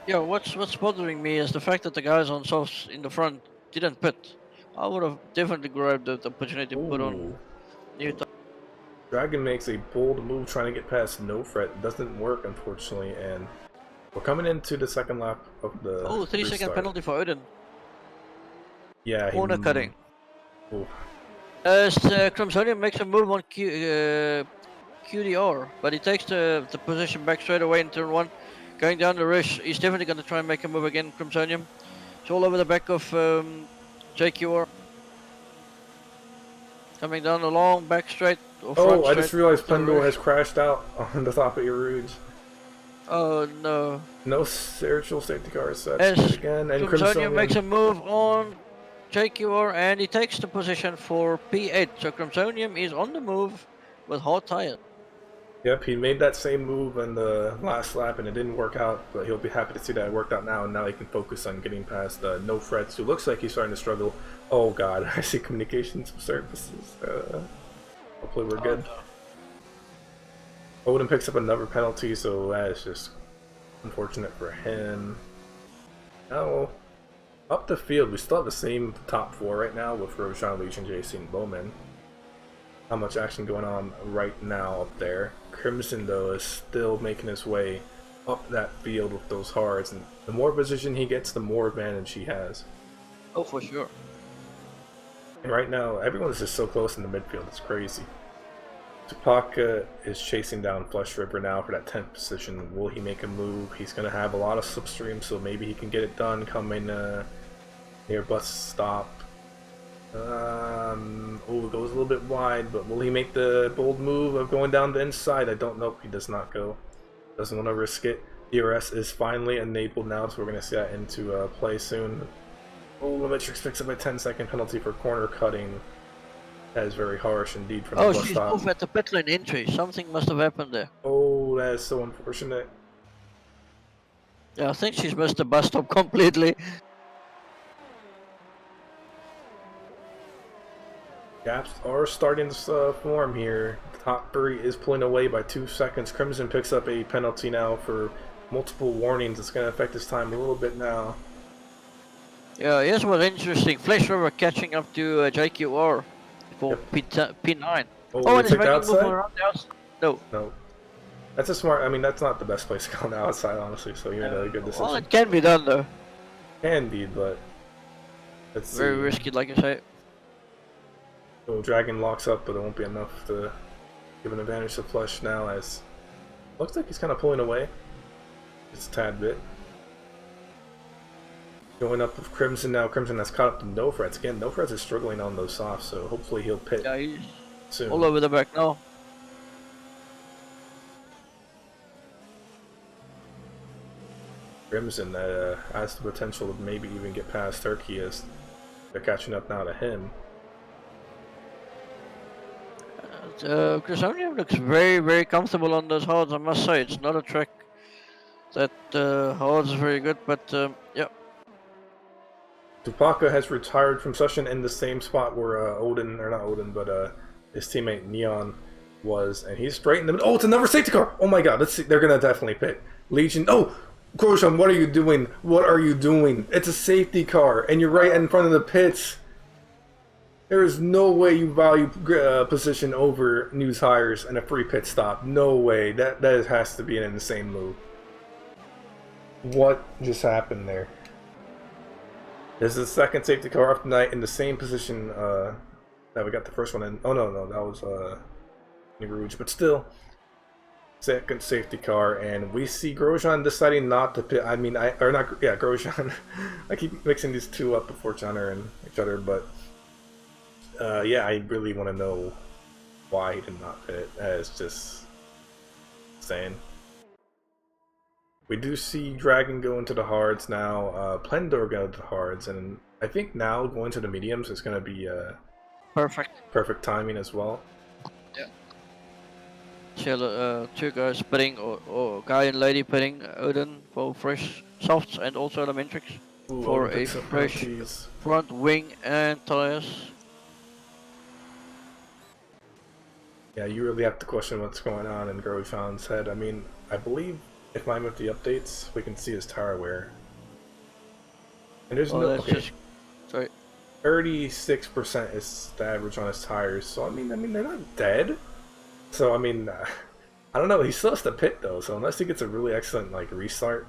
Yeah, what's bothering me is the fact that the guys on softs in the front didn't pit. I would have definitely grabbed the opportunity to put on new tires. Dragon makes a bold move trying to get past No Fret. Doesn't work, unfortunately, and we're coming into the second lap of the 3-second penalty for Odin. Yeah, corner cutting. Ooh. As Crimsonium makes a move on QDR, but he takes the position back straight away in turn 1. Going down the rush, he's definitely going to try and make a move again, Crimsonium. It's all over the back of JQR. Coming down the long back straight. Oh, I just realized Pendle has crashed out on the top of your rouge. Oh no. No spiritual safety car set again. And Crimsonium makes a move on JQR and he takes the position for P8. So Crimsonium is on the move with hard tires. Yep, he made that same move in the last lap and it didn't work out, but he'll be happy to see that it worked out now, and now he can focus on getting past No Frets, who looks like he's starting to struggle. Oh god, I see communications services. Hopefully we're good. No. Odin picks up another penalty, so that is just unfortunate for him. Now, up the field, we still have the same top 4 right now with Roshan, Legion, JC, and Bowman. Not much action going on right now up there. Crimson, though, is still making his way up that field with those hards, and the more position he gets, the more advantage he has. Oh, for sure. And right now, everyone's just so close in the midfield, it's crazy. Tupaka is chasing down Flesh Ripper now for that 10th position. Will he make a move? He's going to have a lot of slipstream, so maybe he can get it done coming near bus stop. Oh, it goes a little bit wide, but will he make the bold move of going down the inside? I don't know. He does not go. Doesn't want to risk it. DRS is finally enabled now, so we're going to see that into play soon. Oh, Limitrix picks up a 10-second penalty for corner cutting. That is very harsh indeed from the bus stop. Oh, she's off at the pit lane entry. Something must have happened there. Oh, that is so unfortunate. Yeah, I think she's missed the bus stop completely. Gaps are starting to form here. The top 3 is pulling away by 2 seconds. Crimson picks up a penalty now for multiple warnings. It's going to affect his time a little bit now. Yeah, here's what's interesting. Flash River catching up to JQR for P9. Oh, and he's making a move around the outside. No. That's a smart... I mean, that's not the best place to go on the outside, honestly, so you made a good decision. Well, it can be done, though. Can be, but... Let's see. Very risky, like I say. So Dragon locks up, but it won't be enough to give an advantage to Flush now, as looks like he's kind of pulling away just a tad bit. Going up with Crimson now. Crimson has caught up to No Frets. Again, No Frets is struggling on those softs, so hopefully he'll pit soon. All over the back now. Crimson has the potential to maybe even get past Turkey as they're catching up now to him. Crimsonium looks very, very comfortable on those hards, I must say. It's not a track that hards is very good, but yeah. Tupaka has retired from session in the same spot where Odin, or not Odin, but his teammate Neon was, and he's straight in the middle. Oh, it's another safety car! Oh my god, let's see. They're gonna definitely pit. Legion. Oh! Grosjean, what are you doing? What are you doing? It's a safety car, and you're right in front of the pits. There is no way you value position over new tires and a free pit stop. No way. That has to be an insane move. What just happened there? This is the second safety car of the night in the same position that we got the first one in. Oh no, that was Rouge, but still. second safety car, and we see Grosjean deciding not to pit. Grosjean. I keep mixing these two up before Fortuner and each other, but yeah, I really want to know why he did not pit. It's just insane. We do see Dragon go into the hards now, Plendor go into the hards, and I think now going to the mediums is going to be perfect timing as well. Yeah. So, two guys pitting, or guy and lady pitting, Odin for fresh softs and also elementrics for a fresh front wing and tires. Yeah, you really have to question what's going on in Grosjean's head. I mean, I believe if I'm with the updates, we can see his tire wear. And there's no. Okay. Sorry. 36% is the average on his tires, so I mean they're not dead. So I mean, I don't know. He still has to pit though, so unless he gets a really excellent like restart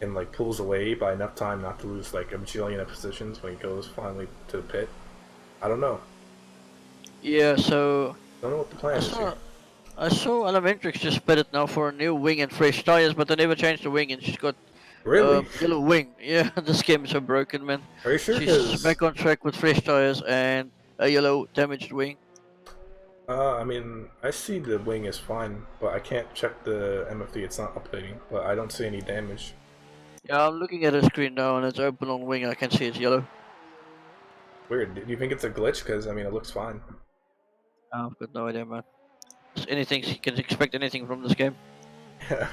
and like pulls away by enough time not to lose like a bajillion of positions when he goes finally to the pit, I don't know. Yeah, so I don't know what the plan is here. I saw Elementrix just pitted now for a new wing and fresh tires, but they never changed the wing, and she's got yellow wing. Yeah, this game is so broken, man. Are you sure? She's back on track with fresh tires and a yellow damaged wing. I mean, I see the wing is fine, but I can't check the MFD. It's not updating, but I don't see any damage. Yeah, I'm looking at the screen now, and it's open on wing. I can see it's yellow. Weird. Do you think it's a glitch? Because I mean, it looks fine. I've got no idea, man. Anything, you can expect anything from this game. Yeah.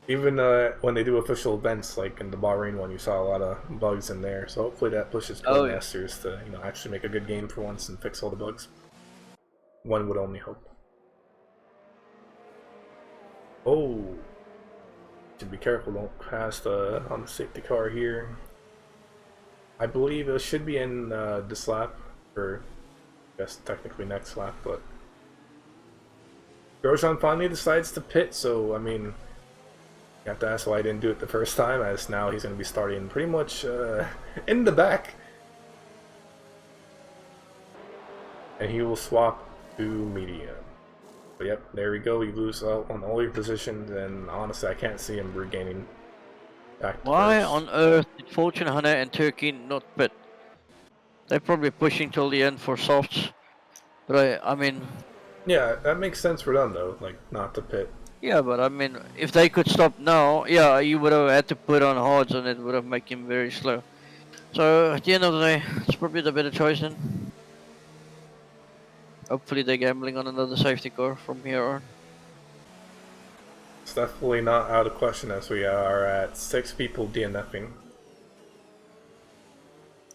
Even when they do official events, like in the Bahrain one, you saw a lot of bugs in there. So hopefully that pushes Codemasters to actually make a good game for once and fix all the bugs. One would only hope. Oh, should be careful. Don't pass on the safety car here. I believe it should be in this lap, or I guess technically next lap, but Grosjean finally decides to pit. So I mean, you have to ask why he didn't do it the first time, as now he's going to be starting pretty much in the back, and he will swap to medium. But yep, there we go. You lose out on all your positions, and honestly, I can't see him regaining back to Why first. on earth did Fortune Hunter and Turkey not pit? They're probably pushing till the end for softs, but I mean. Yeah, that makes sense for them though, like not to pit. Yeah, but I mean, if they could stop now, yeah, you would have had to put on hards, and it would have made him very slow. So at the end of the day, it's probably the better choice then. Hopefully they're gambling on another safety car from here on. It's definitely not out of question, as we are at 6 people DNFing.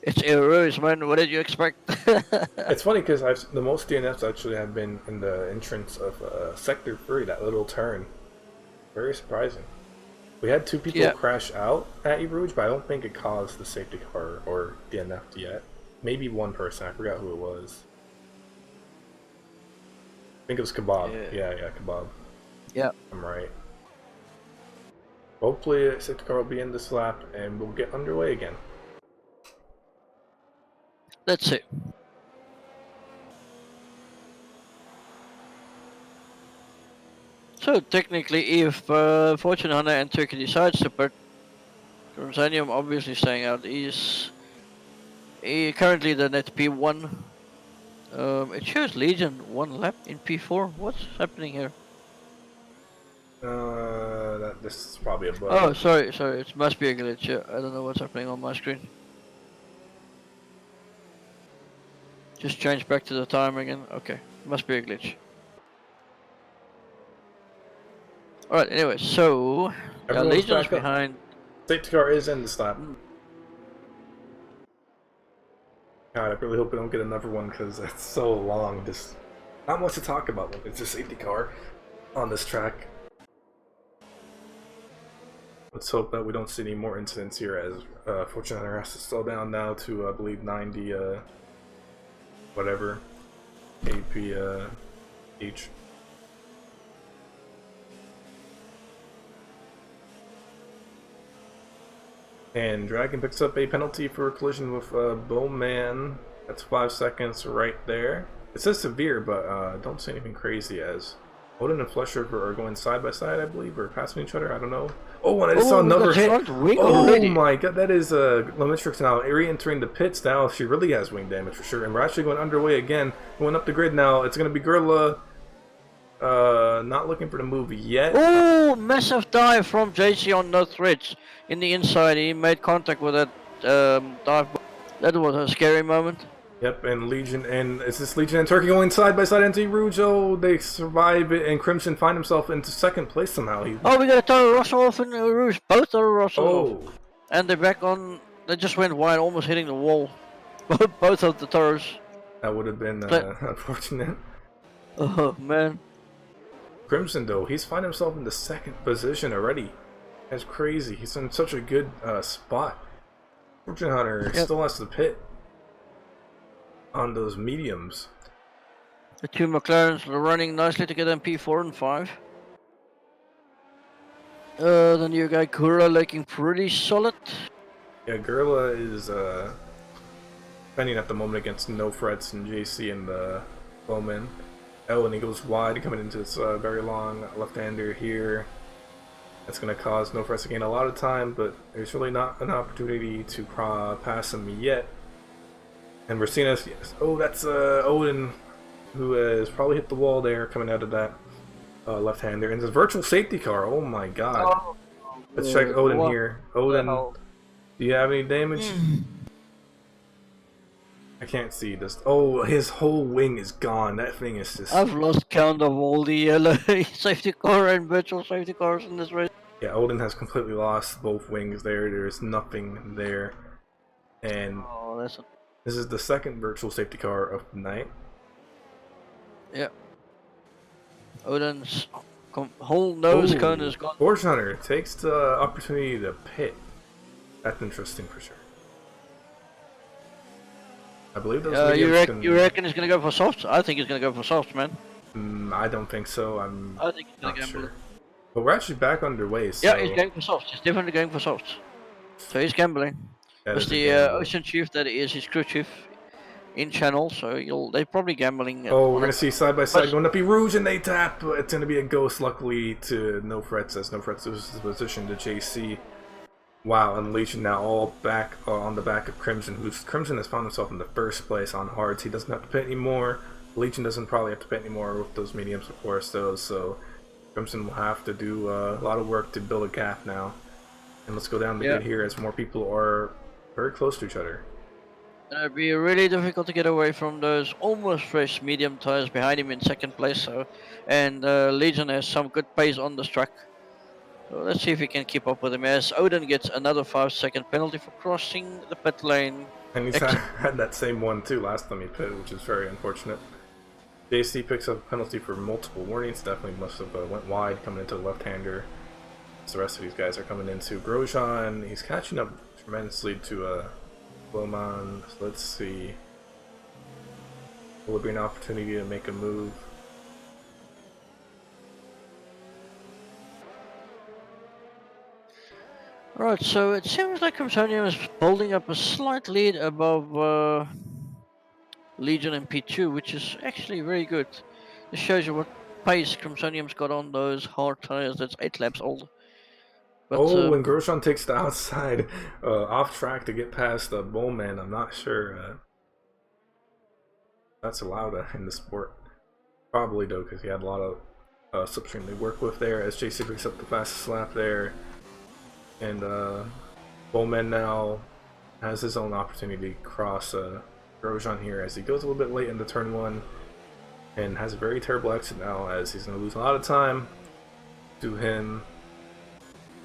It's errors, man. What did you expect? It's funny because the most DNFs actually have been in the entrance of Sector 3, that little turn. Very surprising. We had 2 people crash out at Erouge, but I don't think it caused the safety car or DNF'd yet. Maybe one person, I forgot who it was. I think it was Kebab. Yeah, Kebab. Yeah. I'm right. Hopefully the safety car will be in this lap and we'll get underway again. Let's see. So technically, if Fortune Hunter and Turkey decides to put, Rosanium obviously staying out. He's currently the net P1. It shows Legion 1 lap in P4. What's happening here? This is probably a bug. Oh, sorry. It must be a glitch. Yeah, I don't know what's happening on my screen. Just change back to the timer again. Okay, must be a glitch. Alright, anyway, so Legion's behind. Safety car is in this lap. God, I really hope we don't get another one because it's so long. Just not much to talk about when it's a safety car on this track. Let's hope that we don't see any more incidents here, as Fortune Hunter has to slow down now to I believe 90 whatever AP H. And Dragon picks up a penalty for a collision with Bowman. That's 5 seconds right there. It says severe, but don't say anything crazy, as Odin and Flesh River are going side by side, I believe, or passing each other. I don't know. Oh, and I just saw another. Oh my god, that is Lemitrix now re-entering the pits now. She really has wing damage for sure, and we're actually going underway again. Going up the grid now. It's going to be Gorilla. Not looking for the move yet. Oh, massive dive from JC on no threads in the inside. He made contact with that dive. That was a scary moment. Yep, and Legion, and is this Legion and Turkey going side by side into Rouge? Oh, they survive it, and Crimson find himself into second place somehow. Oh, we got a Toro Rosso off in Rouge. Both Toro Rosso off. And they're back on. They just went wide, almost hitting the wall. Both of the Toros. That would have been unfortunate. Oh, man. Crimson, though, he's found himself in the second position already. That's crazy. He's in such a good spot. Fortune Hunter still has to pit on those mediums. The two McLarens are running nicely to get MP4 and 5. The new guy Kura looking pretty solid. Yeah, Gorilla is defending at the moment against No Frets and JC and the Bowman. Oh, and he goes wide coming into this very long left-hander here. That's going to cause No Frets to gain a lot of time, but there's really not an opportunity to pass him yet. And we're seeing us. Oh, that's Odin, who has probably hit the wall there coming out of that left-hander. And this virtual safety car. Oh my god. Oh, let's check Odin here. Odin, do you have any damage? I can't see this. Oh, his whole wing is gone. That thing is just... I've lost count of all the yellow safety car and virtual safety cars in this race. Yeah, Odin has completely lost both wings there. There's nothing there. And this is the second virtual safety car of the night. Yeah. Odin's whole nose cone is gone. Fortune Hunter takes the opportunity to pit. That's interesting for sure. I believe those you reckon he's going to go for softs? I think he's going to go for softs, man. I don't think so. I think he's going to gamble. Sure. But we're actually back underway, so... Yeah, he's going for softs. He's definitely going for softs. So he's gambling. It's the Ocean Chief that is his crew chief in channel, so they're probably gambling. Oh, we're going to see side by side going up be Rouge and they tap. It's going to be a ghost, luckily, to No Frets, as No Frets is positioned to JC. Wow, and Legion now all back on the back of Crimson, Crimson has found himself in the first place on hards. He doesn't have to pit anymore. Legion doesn't probably have to pit anymore with those mediums, of course, though, so Crimson will have to do a lot of work to build a gap now. And let's go down the grid here as more people are very close to each other. It'd be really difficult to get away from those almost fresh medium tires behind him in second place, and Legion has some good pace on this track. So let's see if we can keep up with him as Odin gets another 5-second penalty for crossing the pit lane. And he's had that same one too last time he pitted, which is very unfortunate. JC picks up a penalty for multiple warnings. Definitely must have went wide coming into the left-hander. So the rest of these guys are coming into Grosjean. He's catching up tremendously to Bloman. So let's see. Will it be an opportunity to make a move? Alright, so it seems like Crimsonium is building up a slight lead above Legion and P2, which is actually very good. This shows you what pace Crimsonium's got on those hard tires that's 8 laps old. But, when Grosjean takes the outside off track to get past the Bowman, I'm not sure that's allowed in the sport. Probably though, because he had a lot of slipstream to work with there as JC picks up the fastest lap there. And Bowman now has his own opportunity to cross Grosjean here as he goes a little bit late into turn 1 and has a very terrible exit now as he's going to lose a lot of time to him.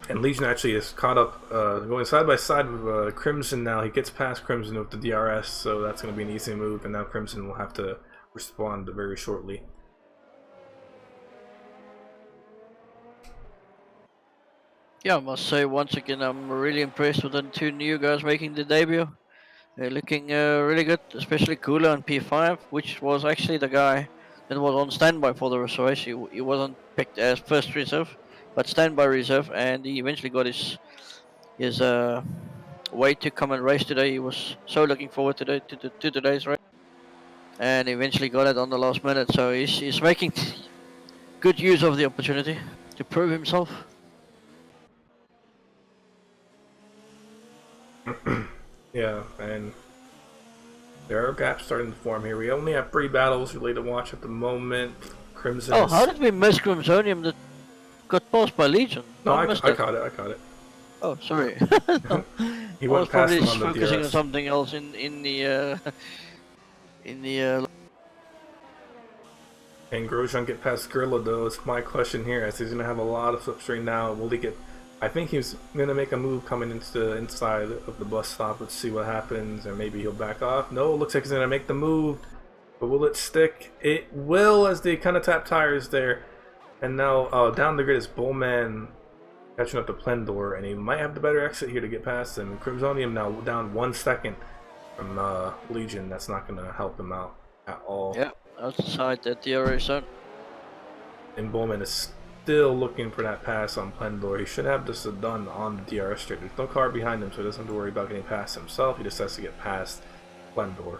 And Legion actually is caught up going side by side with Crimson now. He gets past Crimson with the DRS, so that's going to be an easy move, and now Crimson will have to respond very shortly. Yeah, I must say once again I'm really impressed with the two new guys making the debut. They're looking really good, especially Kula on P5, which was actually the guy that was on standby for the race. He wasn't picked as first reserve, but standby reserve, and he eventually got his way to come and race today. He was so looking forward to today's race, and eventually got it on the last minute. So he's making good use of the opportunity to prove himself. Yeah, and there are gaps starting to form here. We only have 3 battles really to watch at the moment. Crimson. Oh, how did we miss Crimsonium that got passed by Legion? No, I missed caught it. I caught it. Oh, sorry. No, He I went was past probably him on the focusing on DRS. something else in the Can Grosjean get past Gorilla though? It's my question here, as he's gonna have a lot of slipstream now. Will he get? I think he's gonna make a move coming into the inside of the bus stop. Let's see what happens, and maybe he'll back off. No, it looks like he's gonna make the move, but will it stick? It will, as they kind of tap tires there. And now down the grid is Bullman catching up to Plendor, and he might have the better exit here to get past him. Crimsonium now down 1 second from Legion. That's not gonna help him out at all. yeah, outside the DRS zone. And Bowman is still looking for that pass on Plendor. He should have this done on the DRS straight. There's no car behind him, so he doesn't have to worry about getting past himself. He just has to get past Plendor.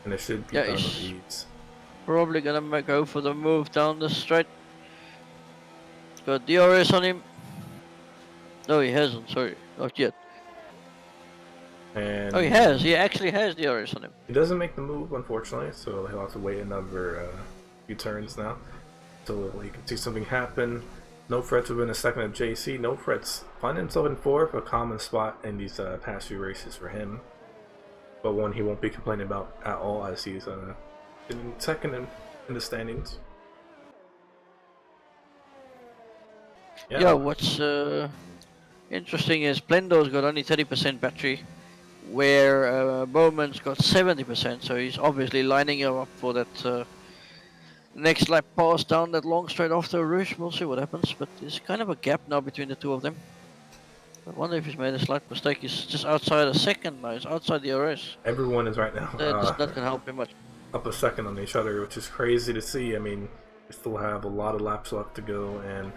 And it should be done with ease. Probably gonna go for the move down the straight. Got DRS on him. No, he hasn't, sorry, not yet. And oh, he has. He actually has DRS on him. He doesn't make the move, unfortunately, so he'll have to wait another few turns now until he can see something happen. No Frets within a second of JC. No Frets find himself in 4th, a common spot in these past few races for him, but one he won't be complaining about at all, as he's in second in the standings. Yeah, what's interesting is Plendor's got only 30% battery, where Bowman's got 70%, so he's obviously lining him up for that next lap pass down that long straight after Rouge. We'll see what happens, but there's kind of a gap now between the two of them. I wonder if he's made a slight mistake. He's just outside a second now. He's outside the RS. Everyone is right now. That's not going to help him much. Up a second on each other, which is crazy to see. I mean, we still have a lot of laps left to go, and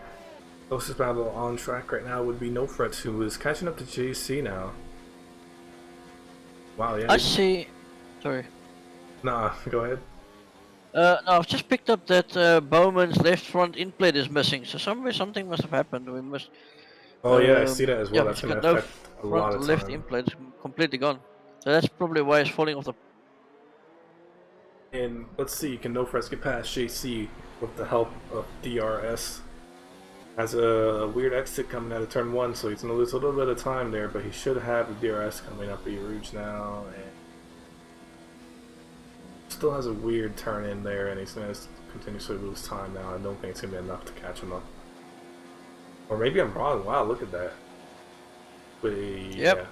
closest battle on track right now would be No Frets, who is catching up to JC now. Wow, yeah. I see. Sorry. Nah, go ahead. No, I've just picked up that Bowman's left front in plate is missing, so somewhere something must have happened. We must. Oh yeah, I see that as well. Yeah, that's going to affect a lot of time. Left in plate is completely gone, so that's probably why it's falling off the. And let's see, can No Frets get past JC with the help of DRS? Has a weird exit coming out of turn 1, so he's going to lose a little bit of time there, but he should have the DRS coming up the Rouge now, and still has a weird turn in there, and he's going to continuously lose time now. I don't think it's going to be enough to catch him up. Or maybe I'm wrong. Wow, look at that. But yep. Yeah.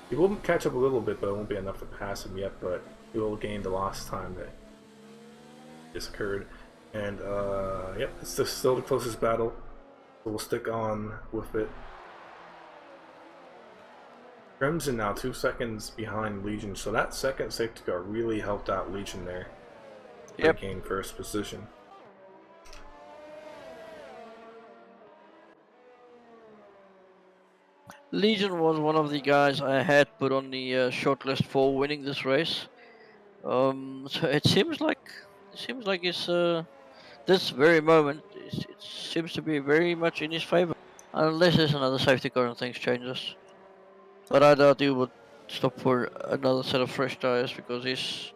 He will catch up a little bit, but it won't be enough to pass him yet, but he will gain the lost time that just occurred. And yep, it's just still the closest battle. So we'll stick on with it. Crimson now 2 seconds behind Legion, so that second safety car really helped out Legion there. Yep. Gain first position. Legion was one of the guys I had put on the shortlist for winning this race. So it seems like it's this very moment it seems to be very much in his favor, unless there's another safety car and things changes. But I doubt he would stop for another set of fresh tires because he's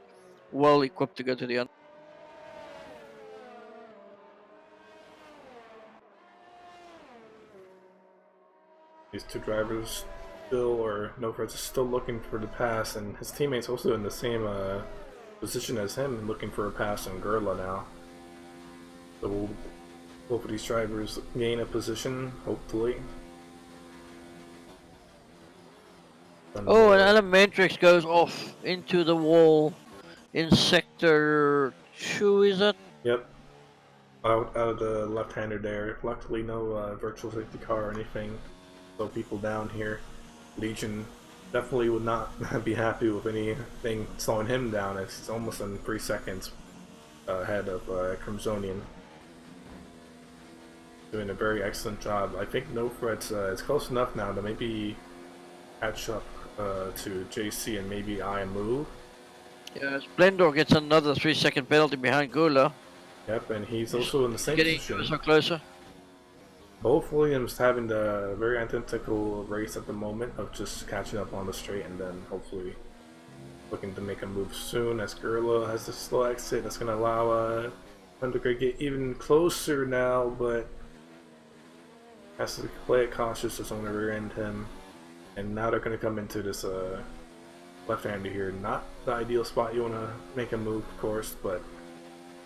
well equipped to go to the end. These two drivers still, or No Frets is still looking for the pass, and his teammates also in the same position as him, looking for a pass on Gerla now. So both of these drivers gain a position, hopefully. Oh, and Elementrix goes off into the wall in sector 2, is that? Yep. Out of the left-hander there. Luckily no virtual safety car or anything. So people down here. Legion definitely would not be happy with anything slowing him down, as he's almost in 3 seconds ahead of Crimsonian. Doing a very excellent job. I think No Frets is close enough now to maybe catch up to JC and maybe I move. Yeah, Splendor gets another 3-second penalty behind Gula. Yep, and he's also in the same Getting position. closer, closer. Both Williams having the very identical race at the moment of just catching up on the straight and then hopefully looking to make a move soon as Gorilla has the slow exit. That's going to allow Plendo to get even closer now, but has to play it cautious, just want to rear end him. And now they're going to come into this left-hander here. Not the ideal spot you want to make a move, of course, but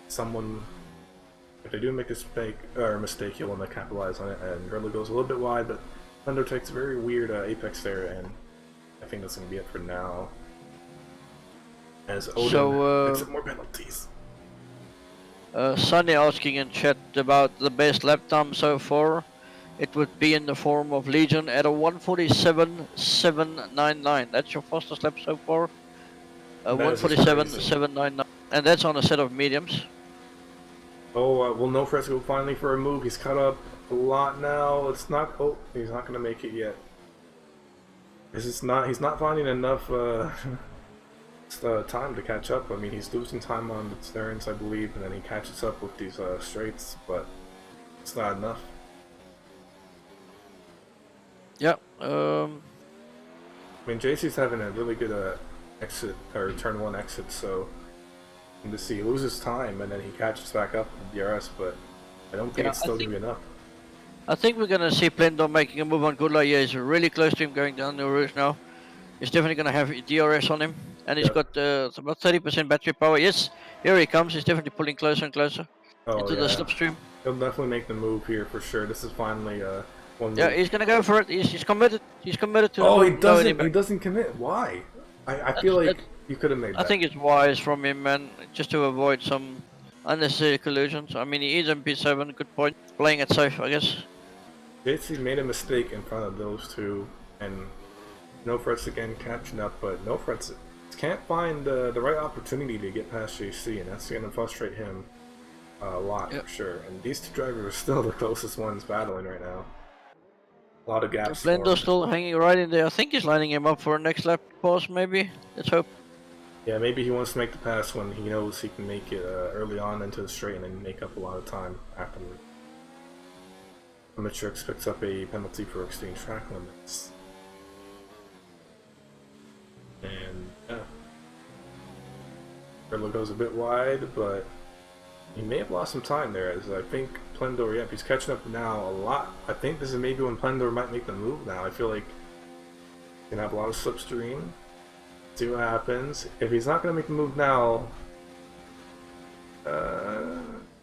someone, if they do make a mistake, you'll want to capitalize on it. And Gorilla goes a little bit wide, but Plendo takes a very weird apex there, and I think that's going to be it for now. As Odin picks up more penalties. Sunny asking in chat about the best lap time so far. It would be in the form of Legion at a 147.799. That's your fastest lap so far. 147.799, and that's on a set of mediums. Oh, well, No Fresco finally for a move. He's caught up a lot now. It's not. Oh, he's not going to make it yet. He's not finding enough time to catch up. I mean, he's losing time on the turns, I believe, and then he catches up with these straights, but it's not enough. Yeah. I mean, JC's having a really good exit, or turn one exit, so you can see he loses time and then he catches back up with DRS, but I don't think it's still going to be enough. I think we're going to see Plendo making a move on Gula. Yeah, he's really close to him going down the route now. He's definitely going to have DRS on him, and he's got about 30% battery power. Yes, here he comes. He's definitely pulling closer and closer into the slipstream. He'll definitely make the move here for sure. This is finally one move. Yeah, he's going to go for it. He's committed. He's committed to. Oh, he doesn't commit. Why? I feel like you could have made that. I think it's wise from him, man, just to avoid some unnecessary collisions. I mean, he is in P7. Good point. Playing it safe, I guess. JC made a mistake in front of those two, and No Frets again catching up, but No Frets can't find the right opportunity to get past JC, and that's going to frustrate him a lot for sure. And these two drivers are still the closest ones battling right now. A lot of gaps. Blendo's still hanging right in there. I think he's lining him up for a next lap pause, maybe. Let's hope. Yeah, maybe he wants to make the pass when he knows he can make it early on into the straight and then make up a lot of time afterward. Matrix picks up a penalty for exceeding track limits. And yeah, Riddler goes a bit wide, but he may have lost some time there, as I think Plendor, yep, he's catching up now a lot. I think this is maybe when Plendor might make the move now. I feel like he's going to have a lot of slipstream. See what happens. If he's not going to make the move now,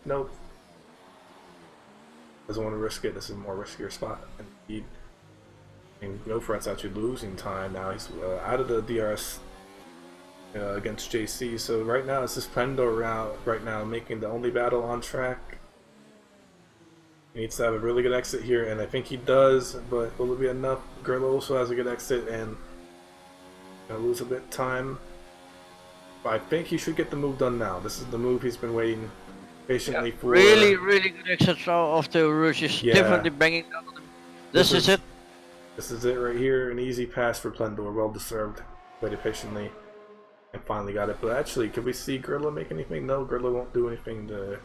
nope. Doesn't want to risk it. This is a more riskier spot. Indeed. And No Fret's actually losing time now. He's out of the DRS against JC. So right now it's just Plendor right now making the only battle on track. He needs to have a really good exit here, and I think he does, but will it be enough? Gurlo also has a good exit and gonna lose a bit of time. But I think he should get the move done now. This is the move he's been waiting patiently for. Really good exit off the Rouge. He's definitely banging down on him. This is it. This is it right here. An easy pass for Plendor. Well deserved. Waited patiently and finally got it. But actually, could we see Gurlo make anything? No, Gurlo won't do anything to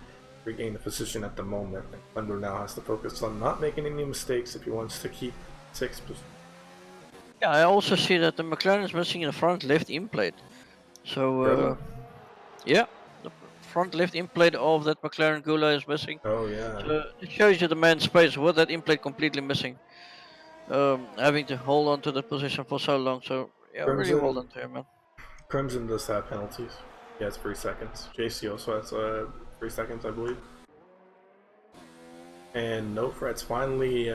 regain the position at the moment. Plendor now has to focus on not making any mistakes if he wants to keep 6th position. Yeah, I also see that the McLaren is missing in the front left in plate. So, yeah, the front left in plate of that McLaren Gula is missing. Oh, yeah. So it shows you the man space with that in plate completely missing. Having to hold on to that position for so long. So, yeah, really hold on to him, man. Crimson does have penalties. He has 3 seconds. JC also has 3 seconds, I believe. And No Fret's finally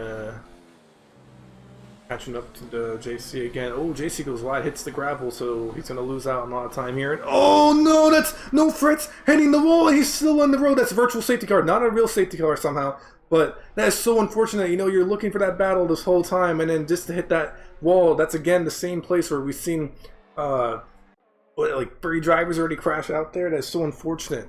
catching up to the JC again. Oh, JC goes wide, hits the gravel, so he's going to lose out on a lot of time here. And oh no, that's No Fret's hitting the wall. He's still on the road. That's a virtual safety car, not a real safety car somehow. But that is so unfortunate. You know, you're looking for that battle this whole time, and then just to hit that wall, that's again the same place where we've seen like 3 drivers already crash out there. That's so unfortunate.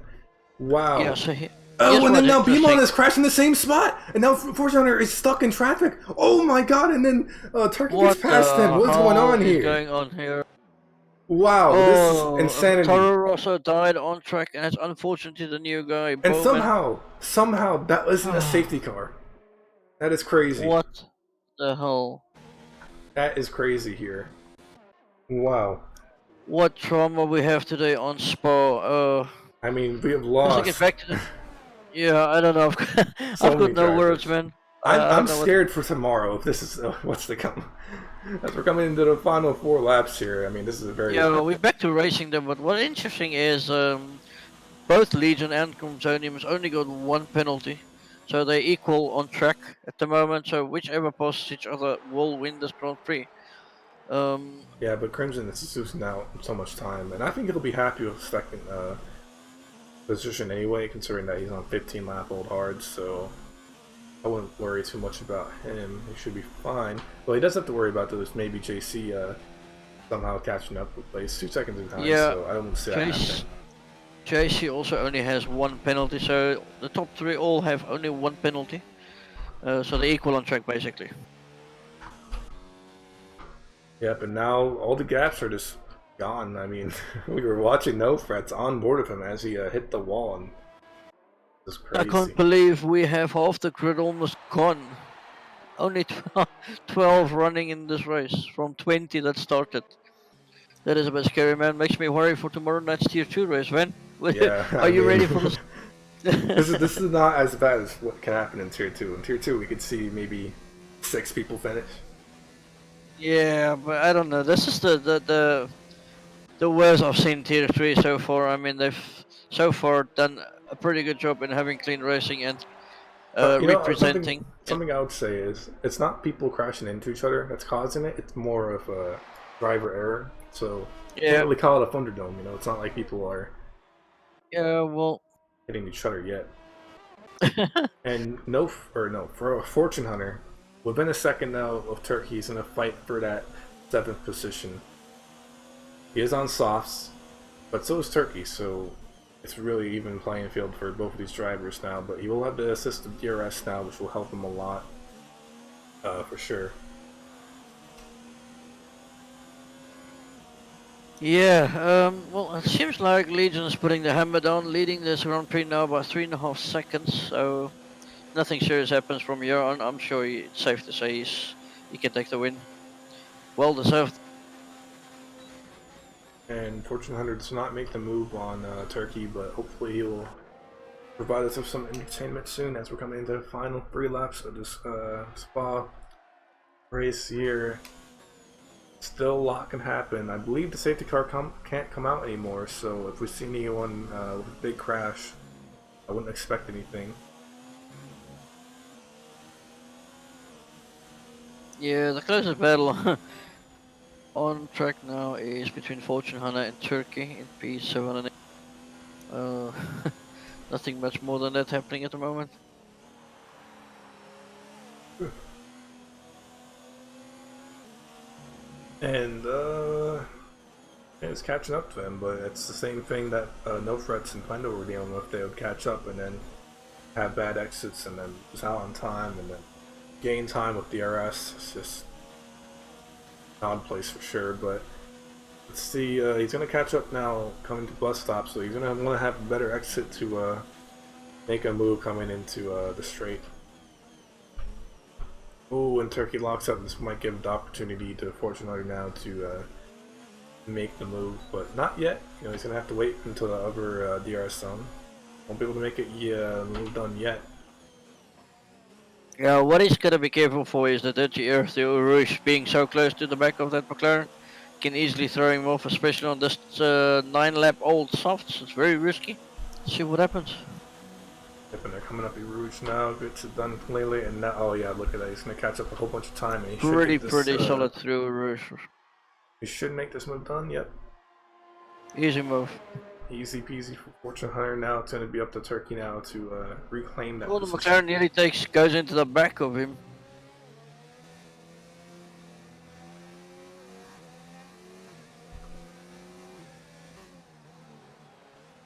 Wow. Yeah, so and then now Beamon is crashing the same spot, and now Fortuner is stuck in traffic. Oh my god! And then Turkey gets past him. What's going on here? Going on here? Wow, this is insanity. Toro Rosso died on track, and it's unfortunately the new guy. And Bowman. somehow that isn't a safety car. That is crazy. What the hell? That is crazy here. Wow. What trauma we have today on Spa. I mean, we have lost. Get back to the... Yeah, I don't know. So I've got no words, man. I'm scared for tomorrow if this is what's to come. As we're coming into the final 4 laps here, I mean, this is a very... Yeah, well, we're back to racing them, but what's interesting is both Legion and Chromsonium only got 1 penalty. So they equal on track at the moment, so whichever passes each other will win this Grand Prix. Yeah, but Crimson is losing out so much time, and I think he'll be happy with second position anyway, considering that he's on 15-lap-old hards, so I wouldn't worry too much about him. He should be fine. Well, he does have to worry about those maybe JC somehow catching up, but he's 2 seconds behind, so I don't see that happening. JC also only has 1 penalty, so the top 3 all have only 1 penalty. So they equal on track basically. Yep, and now all the gaps are just gone. I mean, we were watching No Frets on board of him as he hit the wall, and it was crazy. I can't believe we have half the grid almost gone. Only 12 running in this race from 20 that started. That is a bit scary, man. Makes me worry for tomorrow night's Tier 2 race, man. Yeah, Are you ready for this? This is not as bad as what can happen in Tier 2. In Tier 2, we could see maybe 6 people finish. Yeah, but I don't know. This is the worst I've seen Tier 3 so far. I mean, they've so far done a pretty good job in having clean racing and representing. Something I would say is, it's not people crashing into each other that's causing it. It's more of a driver error. So you can't really call it a Thunderdome. You know, it's not like people are hitting each other yet. And for a Fortune Hunter, within a second now of Turkey, he's in a fight for that 7th position. He is on softs, but so is Turkey, so it's really even playing field for both of these drivers now. But he will have the assist of DRS now, which will help him a lot, for sure. Yeah, well, it seems like Legion is putting the hammer down, leading this Grand Prix now by 3.5 seconds, so nothing serious happens from here on. I'm sure it's safe to say he can take the win. Well deserved. And Fortune Hunter does not make the move on Turkey, but hopefully he will provide us with some entertainment soon as we're coming into the final 3 laps of this Spa race here. Still a lot can happen. I believe the safety car can't come out anymore, so if we see anyone with a big crash, I wouldn't expect anything. Yeah, the closest battle on track now is between Fortune Hunter and Turkey in P7 and 8. Nothing much more than that happening at the moment. And it's catching up to them, but it's the same thing that No Frets and Plendo were dealing with. They would catch up and then have bad exits and then lose out on time and then gain time with DRS. It's just an odd place for sure, but let's see. He's going to catch up now coming to bus stop, so he's going to want to have a better exit to make a move coming into the straight. Oh, when Turkey locks up, this might give the opportunity to Fortune Hunter now to make the move, but not yet. You know, he's going to have to wait until the other DRS zone. Won't be able to make it move done yet. Yeah, what he's got to be careful for is the dirty earth, the Rouge being so close to the back of that McLaren can easily throw him off, especially on this 9-lap-old softs. It's very risky. Let's see what happens. Yep, and they're coming up Rouge now. Gets it done clearly, and now, oh yeah, look at that. He's going to catch up a whole bunch of time. And he pretty solid through Rouge. He should make this move done, yep. Easy move. Easy peasy for Fortune Hunter. Now it's going to be up to Turkey now to reclaim that Well, the McLaren nearly goes into the back of him.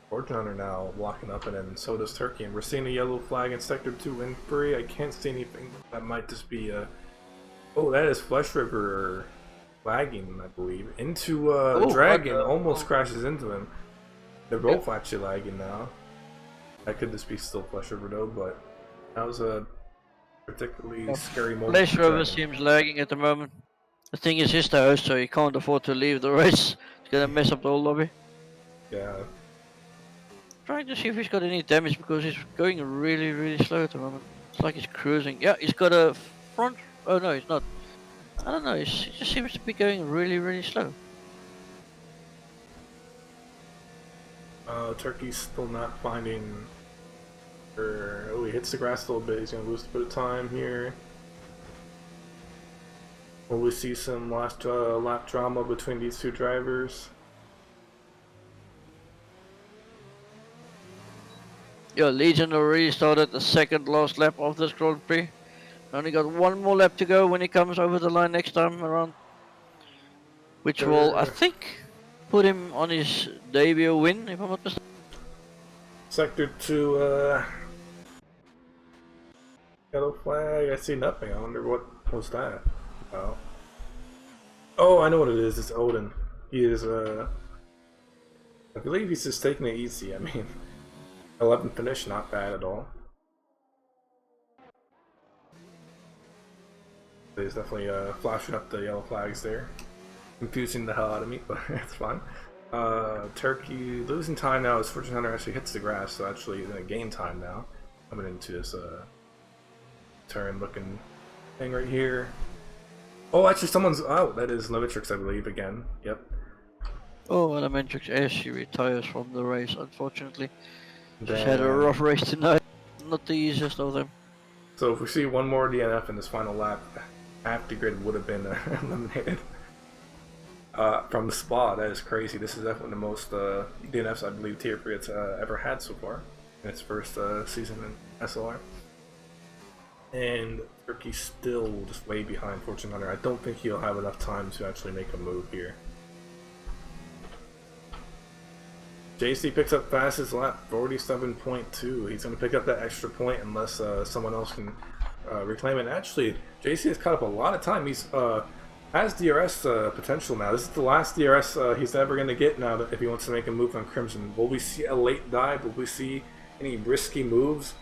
Fortune Hunter now blocking up, and then so does Turkey. And we're seeing a yellow flag in Sector 2 in Prix. I can't see anything that might just be a... Oh, that is Flesh River lagging, I believe, into Dragon. Almost crashes into him. They're both actually lagging now. That could just be still Flesh River though, but that was a particularly scary moment. Flesh River seems lagging at the moment. The thing is, he's the host, so he can't afford to leave the race. It's gonna mess up the whole lobby. Yeah. Trying to see if he's got any damage because he's going really slow at the moment. It's like he's cruising. Yeah, he's got a front. Oh no, he's not. I don't know. He just seems to be going really slow. Turkey's still not finding. Oh, he hits the grass a little bit. He's gonna lose a bit of time here. Will we see some last lap drama between these two drivers? Yeah, Legion already started the second last lap of this Grand Prix. Only got one more lap to go when he comes over the line next time around. Which will, I think, put him on his debut win, if I'm not mistaken. Sector 2, yellow flag, I see nothing. I wonder what was that. Oh, I know what it is. It's Odin. He is, I believe he's just taking it easy. I mean, 11th finish, not bad at all. He's definitely flashing up the yellow flags there. Confusing the hell out of me, but it's fine. Turkey losing time now as Fortune Hunter actually hits the grass, so actually he's gonna gain time now. Coming into this turn looking thing right here. Oh, actually someone's out. That is Levitrix, I believe, again. Yep. Oh, Elementrix as she retires from the race, unfortunately. She's had a rough race tonight. Not the easiest of them. So if we see one more DNF in this final lap, half the grid would have been eliminated. From the Spa, that is crazy. This is definitely the most DNFs I believe Tier 3 has ever had so far in its first season in SLR. And Turkey's still just way behind Fortune Hunter. I don't think he'll have enough time to actually make a move here. JC picks up fastest lap, 47.2. He's going to pick up that extra point unless someone else can reclaim it. Actually, JC has caught up a lot of time. He's has DRS potential now. This is the last DRS he's ever going to get now if he wants to make a move on Crimson. Will we see a late dive? Will we see any risky moves?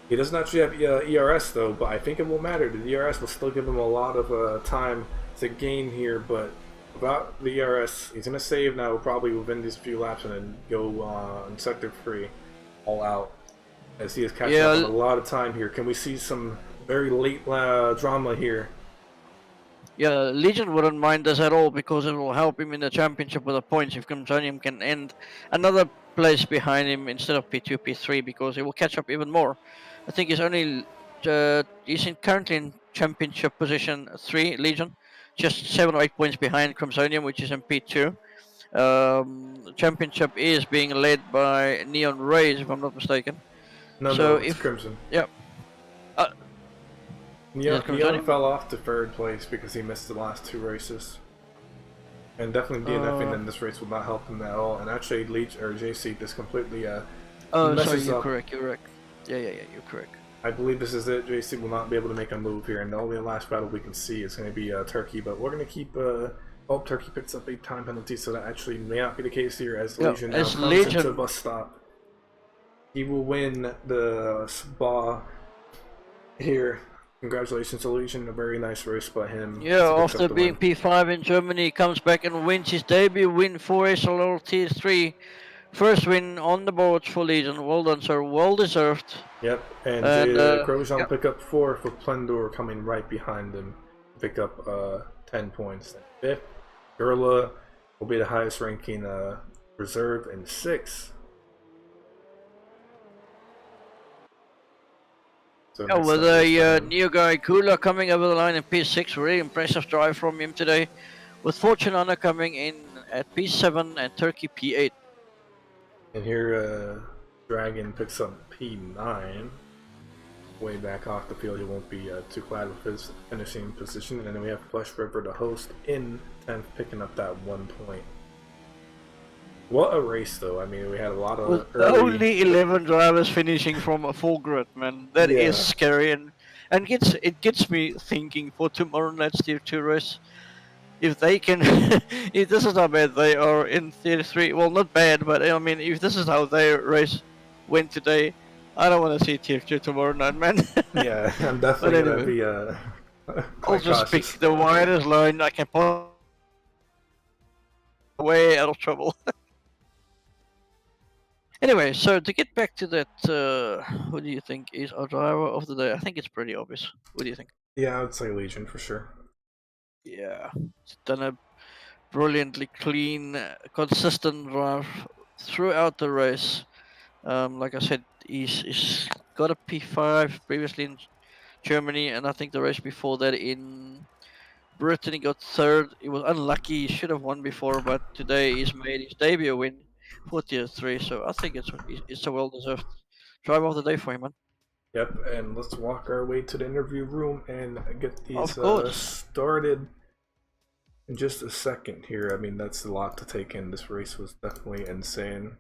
He doesn't actually have ERS though, but I think it won't matter. The DRS will still give him a lot of time to gain here, but without the ERS, he's going to save now probably within these few laps and then go on Sector 3 all out. As he is catching up on a lot of time here. Can we see some very late drama here? Yeah, Legion wouldn't mind this at all because it will help him in the championship with the points if Crimsonium can end another place behind him instead of P2, P3 because he will catch up even more. I think he's only he's currently in championship position 3, Legion, just 7 or 8 points behind Crimsonium, which is in P2. Championship is being led by Neon Rays, if I'm not mistaken. No, it's Crimson. Yep. Neon fell off to 3rd place because he missed the last 2 races. And definitely DNFing in this race will not help him at all. And actually, Leech or JC just completely sorry, you're correct. Yeah, you're correct. I believe this is it. JC will not be able to make a move here, and the only last battle we can see is going to be Turkey. But we're going to keep. Hope Turkey picks up a time penalty, so that actually may not be the case here as Legion now comes into the bus stop. He will win the Spa here. Congratulations to Legion, a very nice race by him. Yeah, after being P5 in Germany, he comes back and wins his debut win for SLR Tier 3. First win on the boards for Legion. Well done, sir. Well deserved. Yep, and Grosjean pick up 4 for Plendor coming right behind him. Pick up 10 points. 5th, Gurla will be the highest ranking reserve in 6th. So yeah, with a new guy Kula coming over the line in P6, really impressive drive from him today. With Fortune Hunter coming in at P7 and Turkey P8. And here Dragon picks up P9. Way back off the field, he won't be too glad with his finishing position. And then we have Flesh River, the host, in 10th, picking up that 1 point. What a race, though. I mean, we had a lot of only 11 drivers finishing from a full grid, man. That is scary, and it gets me thinking for tomorrow night's Tier 2 race. if they can, if this is how bad they are in Tier 3, well, not bad, but I mean, if this is how their race went today, I don't want to see Tier 2 tomorrow night, man. Yeah, I'm But definitely gonna anyway, be I'll quite just pick cautious. the widest line I can put way out of trouble. Anyway, so to get back to that, who do you think is our driver of the day? I think it's pretty obvious. What do you think? Yeah, I would say Legion for sure. Yeah, he's done a brilliantly clean, consistent drive throughout the race. Like I said, he's got a P5 previously in Germany, and I think the race before that in Britain he got third. He was unlucky; he should have won before, but today he's made his debut win for Tier 3. So I think it's a well-deserved driver of the day for him, man. Yep, and let's walk our way to the interview room and get these Of course. started in just a second here. I mean, that's a lot to take in. This race was definitely insane.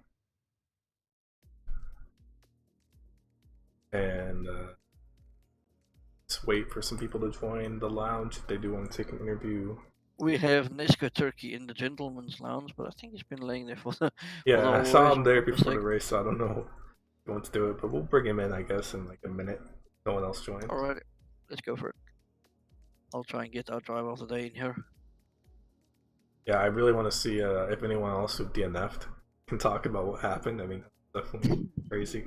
And let's wait for some people to join the lounge if they do want to take an interview. We have Nesco Turkey in the gentleman's lounge, but I think he's been laying there for the Yeah, I whole saw race, him there if I'm not before the mistaken. race, so I don't know if he wants to do it, but we'll bring him in, I guess, in like a minute. No one else joins. Alright, let's go for it. I'll try and get our driver of the day in here. Yeah, I really want to see if anyone else who DNF'd can talk about what happened. I mean, that's definitely crazy.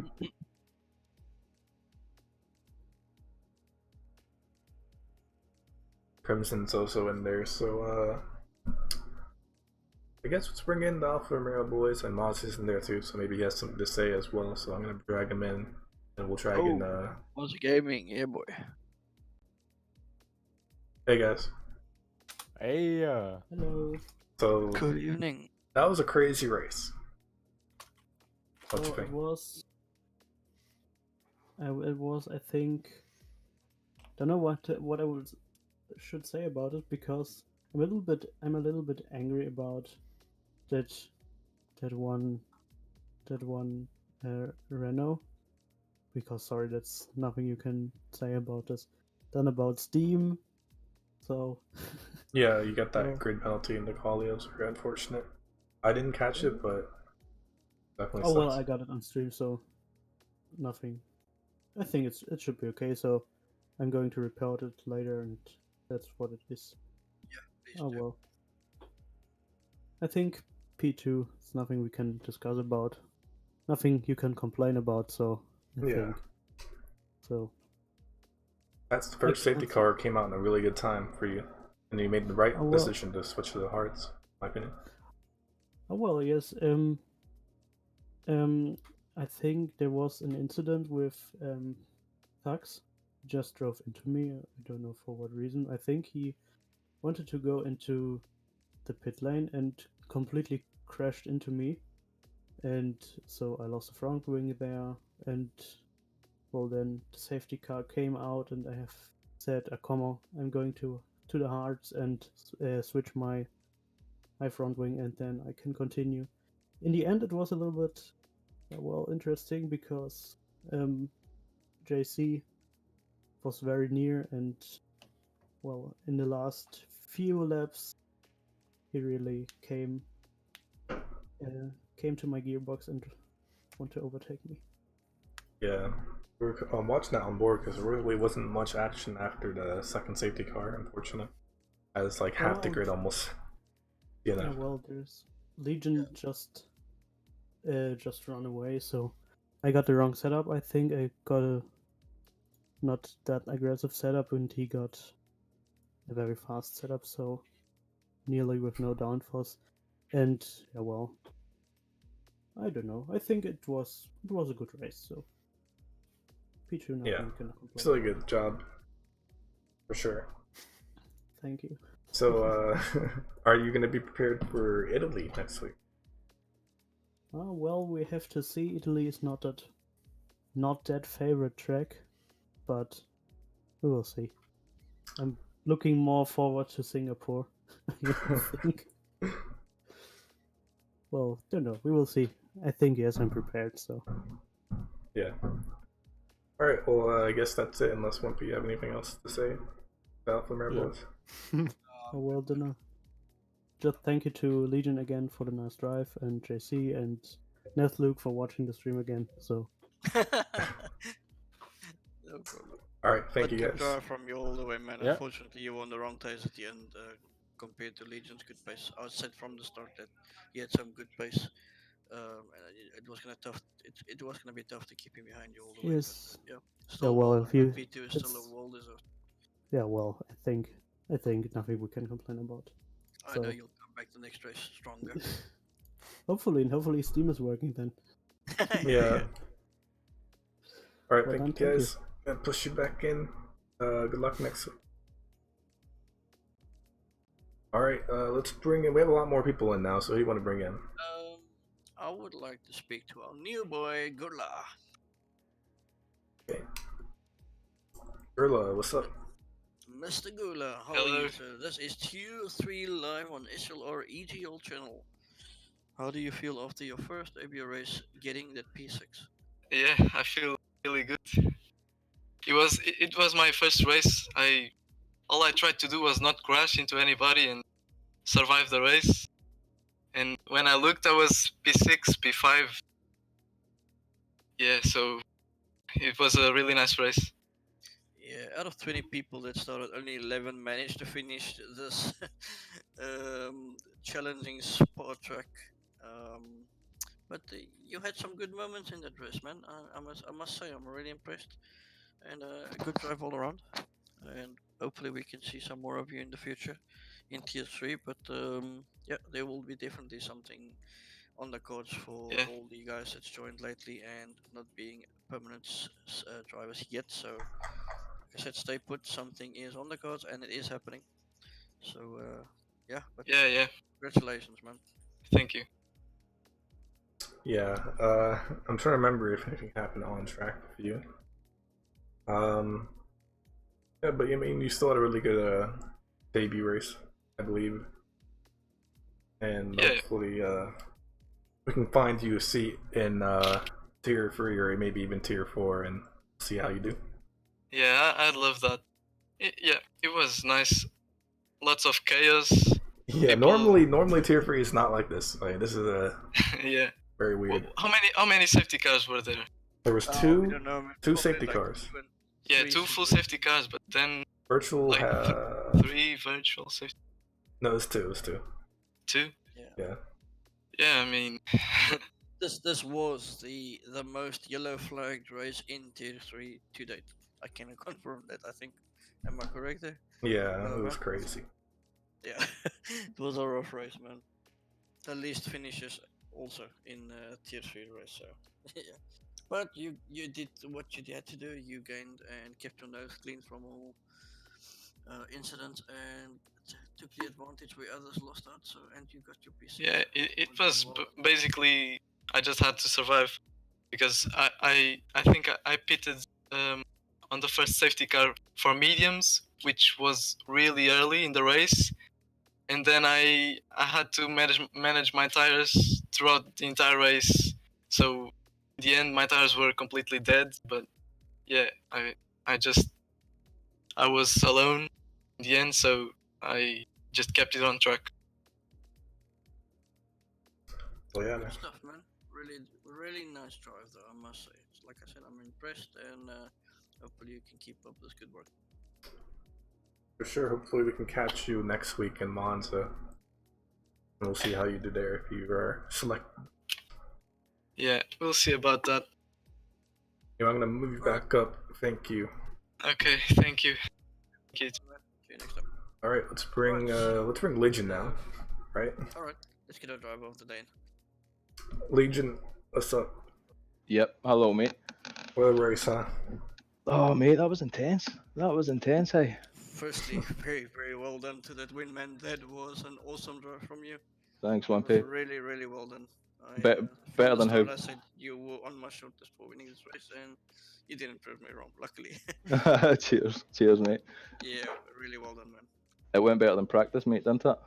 Crimson's also in there, so I guess let's bring in the Alpha Romero boys, and Moz is in there too, so maybe he has something to say as well. So I'm gonna drag him in, and we'll try again. Moz Gaming, yeah boy. Hey guys. Hey, Hello. So Good evening. that was a crazy race. What you It think? was. It was. I think. Don't know what I should say about it, because I'm a little bit angry about that one Renault, because sorry, that's nothing you can say about this. Then about Steam, so Yeah, you got that Well- grid penalty in the quali. It was very unfortunate. I didn't catch it, but definitely. oh well, sucks. I got it on stream, so nothing. I think it should be okay. So I'm going to report it later, and that's what it is. Oh well. I think P2 is nothing we can discuss about. Nothing you can complain about, so I Yeah. think. So That's the first safety car came out in a really good time for you, and you made the right Oh, well. decision to switch to the hards, in my opinion. oh well, yes. I think there was an incident with Tux. He just drove into me. I don't know for what reason. I think he wanted to go into the pit lane and completely crashed into me, and so I lost the front wing there. And well, then the safety car came out, and I have said, "Como, I'm going to the hards and switch my front wing, and then I can continue." In the end, it was a little bit well interesting, because JC was very near, and well, in the last few laps, he really came to my gearbox and want to overtake me. Yeah, we were watching that on board because there really wasn't much action after the second safety car, unfortunately. As like half the Well, grid almost, you know. Yeah, well, there's Legion just run away, so I got the wrong setup. I think I got a not that aggressive setup, and he got a very fast setup, so nearly with no downforce. And yeah, well, I don't know. I think it was a good race. So P2, nothing Yeah, you can complain. Still a good job, for sure. Thank you. So, are you going to be prepared for Italy next week? Well, we have to see. Italy is not that favorite track, but we will see. I'm looking more forward to Singapore. I think. Well, don't know. We will see. I think yes, I'm prepared. So. Yeah. All right. Well, I guess that's it. Unless one of you have anything else to say about the Marbles. Oh, well, don't know. just thank you to Legion again for the nice drive, and JC and Luke for watching the stream again. So No problem. All right, thank But you good guys. drive from you all the way, man. Yeah. Unfortunately, you won the wrong taste at the end compared to Legion's good pace. I said from the start that he had some good pace. And it was gonna tough. It was gonna be tough to keep him behind you all the way. yes, But, yeah, still well, well if done. you- P2 is still it's- a well deserved. yeah, well, I think nothing we can complain about. I know So- you'll come back the next race stronger. Hopefully Steam is working then. Yeah. All right, Well thank done, you thank you. guys. And push you back in. Good luck next week. All right, let's bring in. We have a lot more people in now, so who do you want to bring in? I would like to speak to our new boy, Gula. Okay. Urla, what's up? Mr. Gula, how are Hello. you, sir? This is Tier 3 live on SLR EGL channel. How do you feel after your first ABO race getting that P6? Yeah, I feel really good. It was my first race. All I tried to do was not crash into anybody and survive the race. And when I looked, I was P6, P5. Yeah, so it was a really nice race. Yeah, out of 20 people that started, only 11 managed to finish this challenging sport track. But you had some good moments in that race, man. I must say, I'm really impressed. And a good drive all around. And hopefully we can see some more of you in the future in Tier 3. But yeah, there will be definitely something on the cards for Yeah. all the guys that's joined lately and not being permanent drivers yet. So, like I said, stay put. Something is on the cards and it is happening. So, yeah. But Yeah, congratulations, man. thank you. Yeah, I'm trying to remember if anything happened on track for you. Yeah, but I mean, you still had a really good debut race, I believe. And Yeah. hopefully, we can find you a seat in Tier 3 or maybe even Tier 4 and see how you do. Yeah, I'd love that. It was nice. Lots of chaos. Yeah, People- normally Tier 3 is not like this. Like, this is Yeah. very weird. How many safety cars were there? There was We two don't know, man. two Probably safety like cars. even Yeah, 3 2 full safety cars, but then Virtual Like, had 3 virtual safety. no, it was two. 2. Yeah. Yeah, I mean, This was the most yellow flagged race in Tier 3 to date. I can confirm that. I think. Am I correct there? Yeah, it was man. crazy. Yeah, it was a rough race, man. The least finishes also in Tier 3 race. So yeah, but you did what you had to do. You gained and kept your nose clean from all incidents and took the advantage where others lost out. So and you got your piece. yeah, it was basically I just had to survive because I think I pitted on the first safety car for mediums, which was really early in the race, and then I had to manage my tires throughout the entire race. So in the end, my tires were completely dead. But yeah, I was alone in the end, so I just kept it on track. Well, yeah, Good man. stuff, man. Really nice drive, though. I must say. Like I said, I'm impressed, and hopefully you can keep up this good work. For sure. Hopefully, we can catch you next week in Monza. And we'll see how you do there if you are selected. Yeah, we'll see about that. I'm gonna move you back up. Thank you. Okay, thank you. Thank you. See you next time. All right, let's bring Legion now. Right, All right, let's get our drive of the day. Legion, what's up? Yep. Hello, mate. What a race, huh? Oh, mate, that was intense. Hey. Firstly, very well done to that win, man. That was an awesome drive from you. Thanks, It was Wimpy. really well done. Better from the than start how- I said you were on my shortlist for winning this race, and you didn't prove me wrong. Luckily. Cheers, mate. Yeah, really well done, man. It went better than practice, mate, didn't it?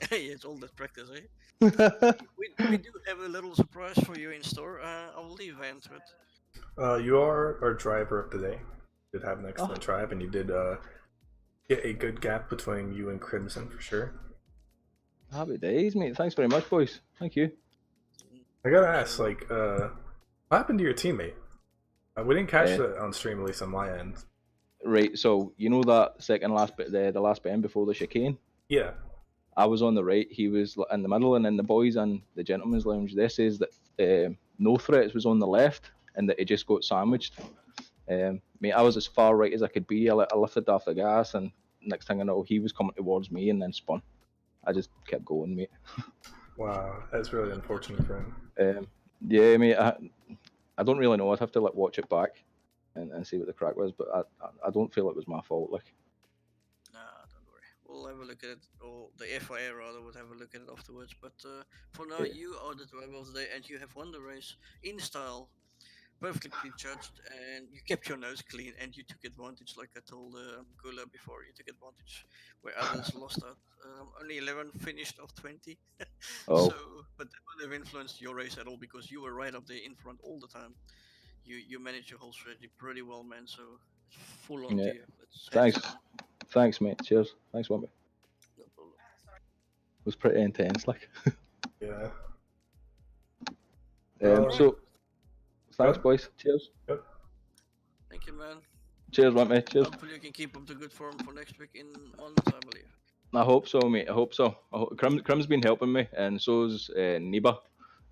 Hey, it's all that practice, eh? We do have a little surprise for you in store. I'll leave Van to it. You are our driver of the day. You did have an excellent drive, and you did get a good gap between you and Crimson for sure. Happy days, mate. Thanks very much, boys. Thank you. I gotta ask, like, what happened to your teammate? We didn't catch Uh, that on stream, at least on my end. Right, so you know that second last bit, the last bend before the chicane? Yeah. I was on the right, he was in the middle, and then the boys and the gentleman's lounge, they says that no threats was on the left, and that he just got sandwiched. Mate, I was as far right as I could be. I lifted off the gas, and next thing I know, he was coming towards me and then spun. I just kept going, mate. Wow, that's really unfortunate for him. Yeah, mate, I don't really know. I'd have to like watch it back and see what the crack was, but I don't feel it was my fault. Like, Nah, don't worry. We'll have a look at it, or the FIA rather would have a look at it afterwards. But for now, Yeah. you are the driver of the day, and you have won the race in style, perfectly judged, and you kept your nose clean, and you took advantage, like I told Gula before. You took advantage where others lost out. Only 11 finished of 20. Oh. So, but that would have influenced your race at all because you were right up there in front all the time. You managed your whole strategy pretty well, man. So full on Yeah. to you. Thanks. Thanks, mate. Cheers. Thanks, Wimby. No problem. It was pretty intense, like. Yeah. So, thanks, boys. Cheers. Yep. Thank you, man. Cheers, Wimpy. Cheers. Hopefully you can keep up the good form for next week in months, I believe. I hope so, mate. I hope so. Crim's been helping me, and so's Niba.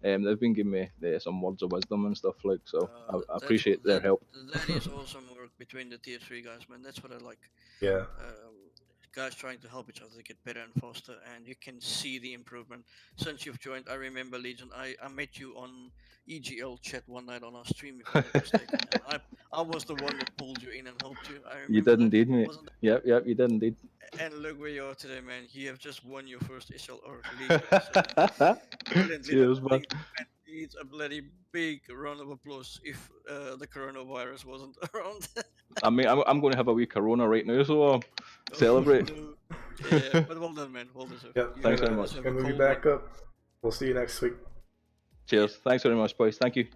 They've been giving me some words of wisdom and stuff like. So I appreciate their help. That is awesome work between the tier 3 guys, man. That's what I like. Yeah. Guys trying to help each other get better and faster, and you can see the improvement since you've joined. I remember, Legion, I met you on EGL chat one night on our stream, if I'm not mistaken. And I was the one that pulled you in and helped you. I remember You did that, indeed, mate. wasn't it? Yep, you did indeed. And look where you are today, man. You have just won your first SLR League. Brilliantly Cheers, done. man. And needs a bloody big round of applause if the coronavirus wasn't around. I mean, I'm going to have a wee Corona right now, so celebrate. No. Yeah, but well done, man. Well deserved. Yep. Thanks very much. Gonna move you back up. We'll see you next week. Cheers. Thanks very much, boys. Thank you.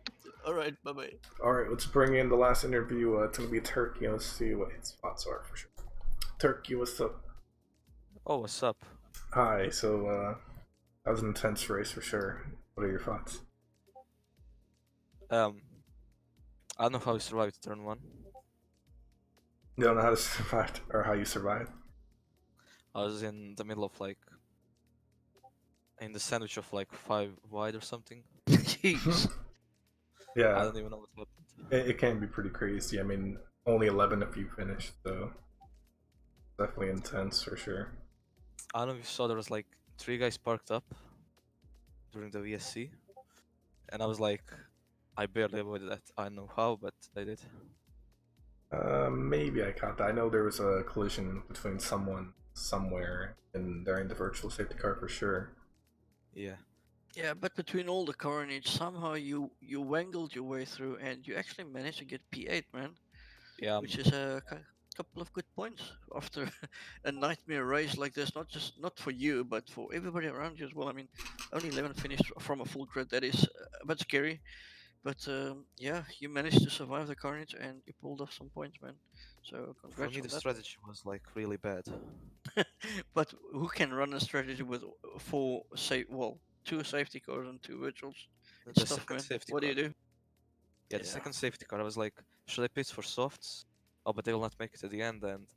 All right. Bye bye. All right. Let's bring in the last interview. It's gonna be Turkey. Let's see what his thoughts are for sure. Turkey, what's up? Oh, what's up? Hi. So that was an intense race for sure. What are your thoughts? I don't know how you survived turn 1. You don't know how to survive or how you survived? I was in the middle of like in the sandwich of like 5 wide or something. Jeez. Yeah. I don't even know what happened. It can be pretty crazy. I mean, only 11 if you finish, so definitely intense for sure. I don't know if you saw there was like 3 guys parked up during the VSC, and I was like, I barely avoided that. I don't know how, but I did. Maybe I caught that. I know there was a collision between someone somewhere, and they're in the virtual safety car for sure. Yeah. Yeah, but between all the carnage, somehow you wangled your way through, and you actually managed to get P8, man. Yeah. Which is a couple of good points after a nightmare race like this. Not for you, but for everybody around you as well. I mean, only 11 finished from a full grid. That is a bit scary. But yeah, you managed to survive the carnage and you pulled off some points, man. So For me, congrats the on that. strategy was like really bad. But who can run a strategy with 2 safety cars and 2 virtuals? It's The tough, second man. safety What do car. you do? Yeah, the second safety car, I was like, should I pit for softs? Oh, but they will not make it to the end, and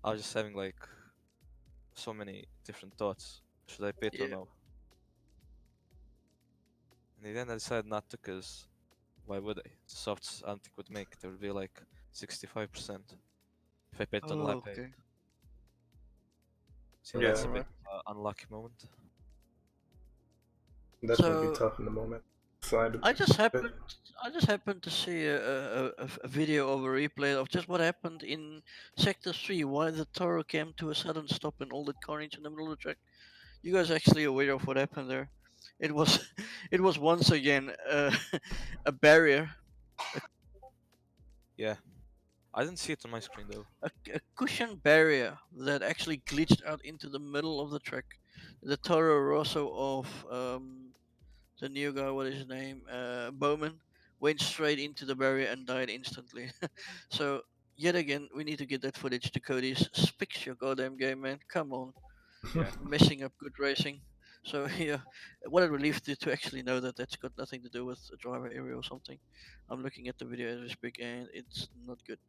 I was just having like so many different thoughts. Should I pit or no? And in the end, I decided not to, because why would I? Softs, I don't think would make it. There would be like 65% if I pit on lap 8. Okay. So Yeah. that's a bit unlucky moment. Definitely be tough in the moment. I just happened to see a video of a replay of just what happened in Sector 3, why the Toro came to a sudden stop and all that carnage in the middle of the track. You guys actually aware of what happened there? It was it was once again a barrier. Yeah. I didn't see it on my screen though. A cushion barrier that actually glitched out into the middle of the track. The Toro Rosso of the new guy, what is his name? Bowman, went straight into the barrier and died instantly. So yet again, we need to get that footage to Cody's. Fix your goddamn game, man. Come on. Yeah. messing up good racing. So yeah, what a relief to actually know that that's got nothing to do with the driver area or something. I'm looking at the video as we speak, and it's not good.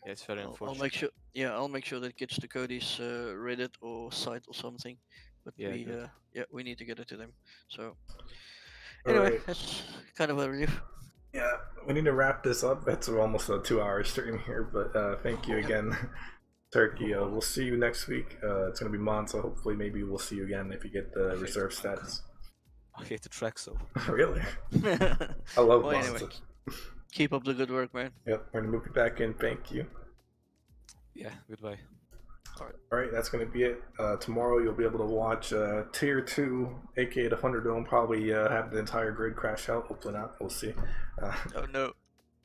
Yeah, it's very I'll unfortunate. make sure. Yeah, I'll make sure that gets to Cody's Reddit or site or something. But Yeah, we good. we need to get it to them. So All anyway, right. that's kind of a relief. Yeah, we need to wrap this up. It's almost a 2-hour stream here, but thank you again, Turkey. We'll see you next week. It's gonna be Monza. Hopefully, maybe we'll see you again if you get the reserve status. I hate the track so. Really? I love Well, Monza. anyway, keep up the good work, man. Yep, we're gonna move it back in. Thank you. Yeah, goodbye. All right, that's gonna be it. Tomorrow you'll be able to watch Tier 2, aka the Thunderdome. Probably have the entire grid crash out. Hopefully not. We'll see. Oh no.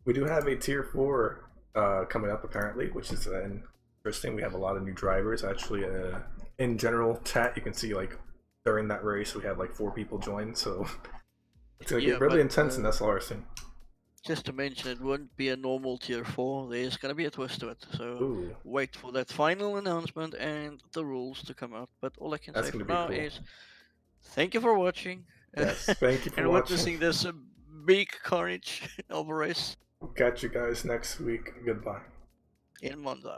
We do have a Tier 4 coming up apparently, which is interesting. We have a lot of new drivers. Actually, in general chat, you can see like during that race we had like 4 people join, so it's gonna get really intense in SLR soon. Just to mention, it won't be a normal Tier 4. There's gonna be a twist to it. So Ooh, wait for that final announcement and the rules to come out. But all I can that's say for gonna be now cool. is thank you for watching. Yes, thank you for and watching. witnessing this big carnage of a race Catch you guys next week. Goodbye. in Monza.